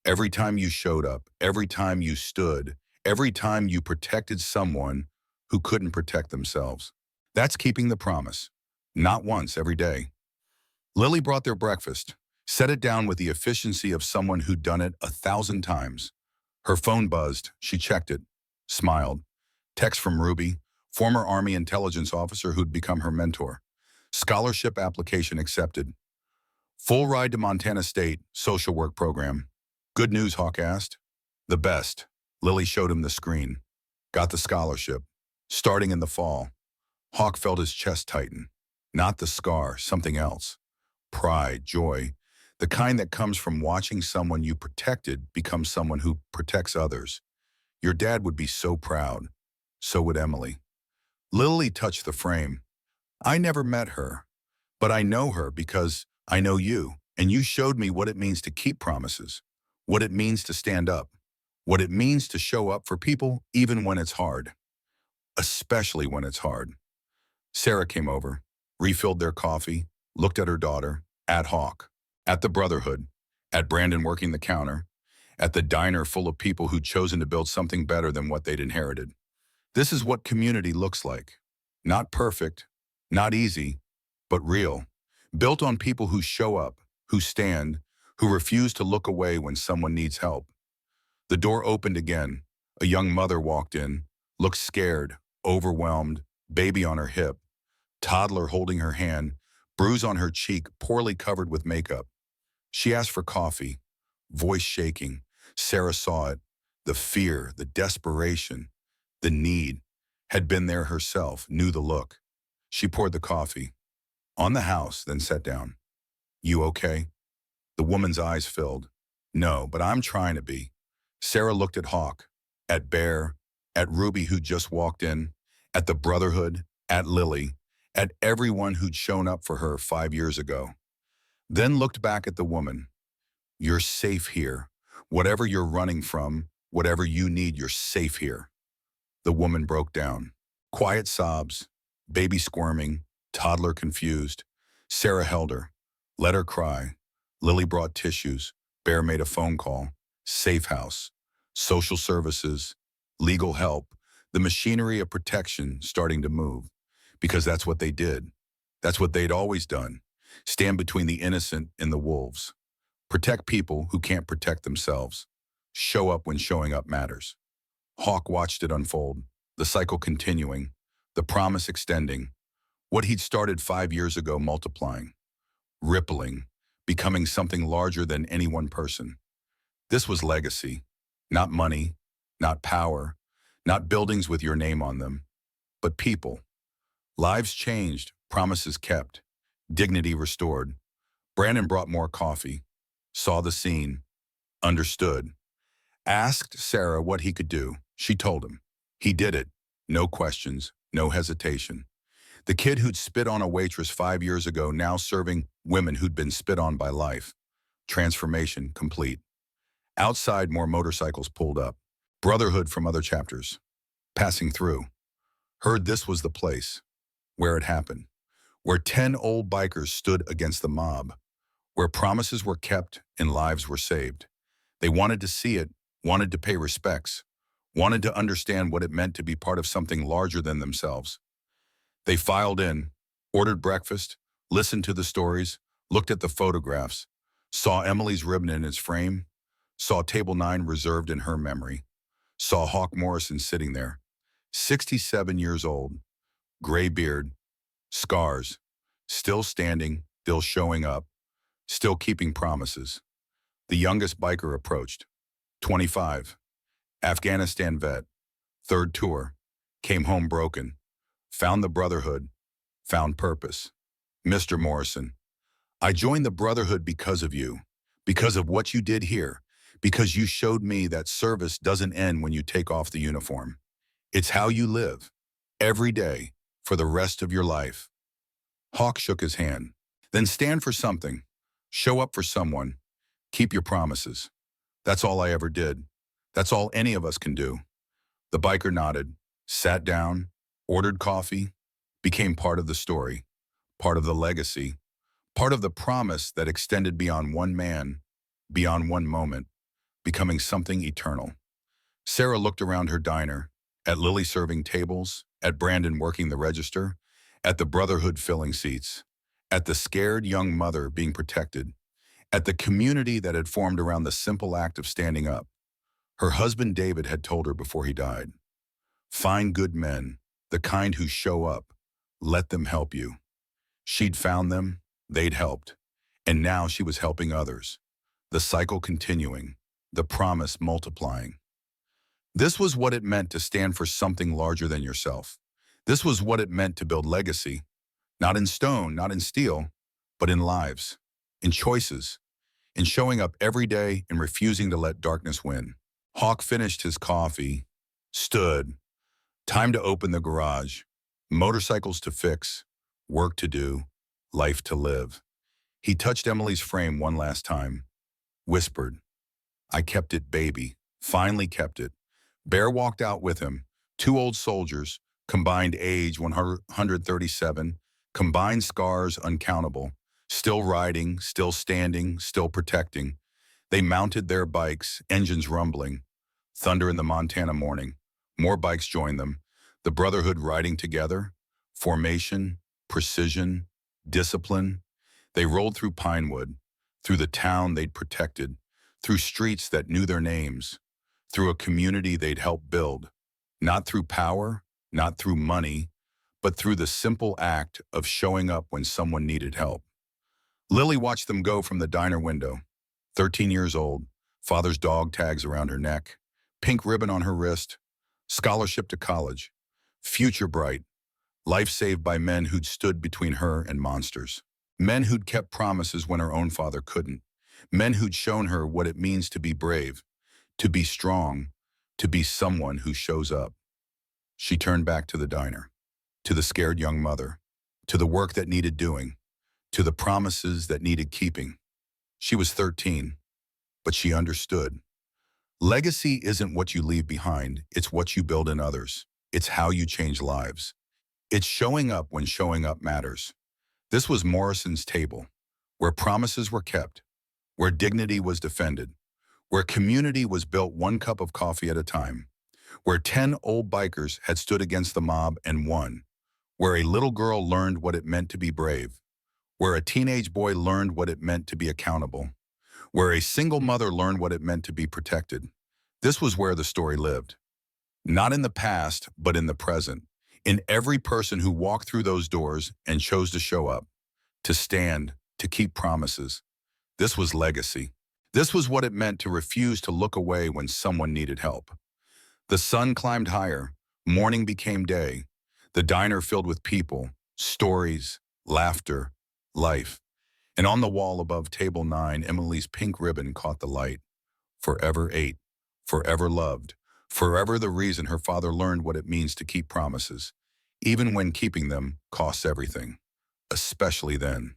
Every time you showed up, every time you stood, every time you protected someone who couldn't protect themselves. That's keeping the promise. Not once, every day. Lily brought their breakfast, set it down with the efficiency of someone who'd done it 1,000 times. Her phone buzzed. She checked it, smiled. Text from Ruby, former Army intelligence officer who'd become her mentor. Scholarship application accepted. Full ride to Montana State, social work program. Good news, Hawk asked. The best. Lily showed him the screen. Got the scholarship. Starting in the fall. Hawk felt his chest tighten. Not the scar, something else. Pride, joy. The kind that comes from watching someone you protected become someone who protects others. Your dad would be so proud. So would Emily. Lily touched the frame. I never met her, but I know her because I know you, and you showed me what it means to keep promises, what it means to stand up, what it means to show up for people even when it's hard, especially when it's hard. Sarah came over, refilled their coffee, looked at her daughter, at Hawk, at the brotherhood, at Brandon working the counter, at the diner full of people who'd chosen to build something better than what they'd inherited. This is what community looks like. Not perfect, not easy, but real. Built on people who show up, who stand, who refuse to look away when someone needs help. The door opened again. A young mother walked in, looked scared, overwhelmed, baby on her hip, toddler holding her hand, bruise on her cheek, poorly covered with makeup. She asked for coffee, voice shaking. Sarah saw it. The fear, the desperation, the need. Had been there herself, knew the look. She poured the coffee. On the house, then sat down. You okay? The woman's eyes filled. No, but I'm trying to be. Sarah looked at Hawk, at Bear, at Ruby who'd just walked in, at the brotherhood, at Lily, at everyone who'd shown up for her 5 years ago. Then looked back at the woman. You're safe here. Whatever you're running from, whatever you need, you're safe here. The woman broke down. Quiet sobs, baby squirming, toddler confused. Sarah held her, let her cry. Lily brought tissues. Bear made a phone call. Safe house, social services, legal help, the machinery of protection starting to move. Because that's what they did. That's what they'd always done. Stand between the innocent and the wolves. Protect people who can't protect themselves. Show up when showing up matters. Hawk watched it unfold, the cycle continuing, the promise extending, what he'd started 5 years ago multiplying, rippling, becoming something larger than any one person. This was legacy, not money, not power, not buildings with your name on them, but people. Lives changed, promises kept, dignity restored. Brandon brought more coffee, saw the scene, understood, asked Sarah what he could do. She told him. He did it. No questions, no hesitation. The kid who'd spit on a waitress 5 years ago now serving women who'd been spit on by life. Transformation complete. Outside, more motorcycles pulled up. Brotherhood from other chapters. Passing through. Heard this was the place. Where it happened. Where 10 old bikers stood against the mob. Where promises were kept and lives were saved. They wanted to see it, wanted to pay respects, wanted to understand what it meant to be part of something larger than themselves. They filed in, ordered breakfast, listened to the stories, looked at the photographs, saw Emily's ribbon in its frame, saw Table 9 reserved in her memory, saw Hawk Morrison sitting there, 67 years old, gray beard, scars, still standing, still showing up, still keeping promises. The youngest biker approached, 25, Afghanistan vet, third tour, came home broken, found the brotherhood, found purpose. Mr. Morrison, I joined the brotherhood because of you, because of what you did here, because you showed me that service doesn't end when you take off the uniform. It's how you live, every day, for the rest of your life. Hawk shook his hand. Then stand for something, show up for someone, keep your promises. That's all I ever did. That's all any of us can do. The biker nodded, sat down, ordered coffee, became part of the story, part of the legacy, part of the promise that extended beyond one man, beyond one moment, becoming something eternal. Sarah looked around her diner, at Lily serving tables, at Brandon working the register, at the brotherhood filling seats, at the scared young mother being protected, at the community that had formed around the simple act of standing up. Her husband David had told her before he died, find good men, the kind who show up, let them help you. She'd found them, they'd helped, and now she was helping others. The cycle continuing, the promise multiplying. This was what it meant to stand for something larger than yourself. This was what it meant to build legacy, not in stone, not in steel, but in lives, in choices, in showing up every day and refusing to let darkness win. Hawk finished his coffee, Stood. Time to open the garage. Motorcycles to fix. Work to do. Life to live. He touched Emily's frame one last time. Whispered, "I kept it, baby. Finally kept it." Bear walked out with him. Two old soldiers, combined age 137, combined scars uncountable, still riding, still standing, still protecting. They mounted their bikes, engines rumbling. Thunder in the Montana morning. More bikes joined them. The brotherhood riding together. Formation, precision, discipline. They rolled through Pinewood, through the town they'd protected, through streets that knew their names, through a community they'd helped build. Not through power, not through money, but through the simple act of showing up when someone needed help. Lily watched them go from the diner window. 13 years old, father's dog tags around her neck, pink ribbon on her wrist, scholarship to college, future bright, life saved by men who'd stood between her and monsters. Men who'd kept promises when her own father couldn't. Men who'd shown her what it means to be brave, to be strong, to be someone who shows up. She turned back to the diner, to the scared young mother, to the work that needed doing, to the promises that needed keeping. She was 13, but she understood. Legacy isn't what you leave behind, it's what you build in others. It's how you change lives. It's showing up when showing up matters. This was Morrison's table, where promises were kept, where dignity was defended, where community was built one cup of coffee at a time, where 10 old bikers had stood against the mob and won, where a little girl learned what it meant to be brave, where a teenage boy learned what it meant to be accountable, where a single mother learned what it meant to be protected. This was where the story lived. Not in the past, but in the present, in every person who walked through those doors and chose to show up, to stand, to keep promises. This was legacy. This was what it meant to refuse to look away when someone needed help. The sun climbed higher, morning became day, the diner filled with people, stories, laughter, life. And on the wall above table 9, Emily's pink ribbon caught the light. Forever ate, forever loved, forever the reason her father learned what it means to keep promises, even when keeping them costs everything, especially then.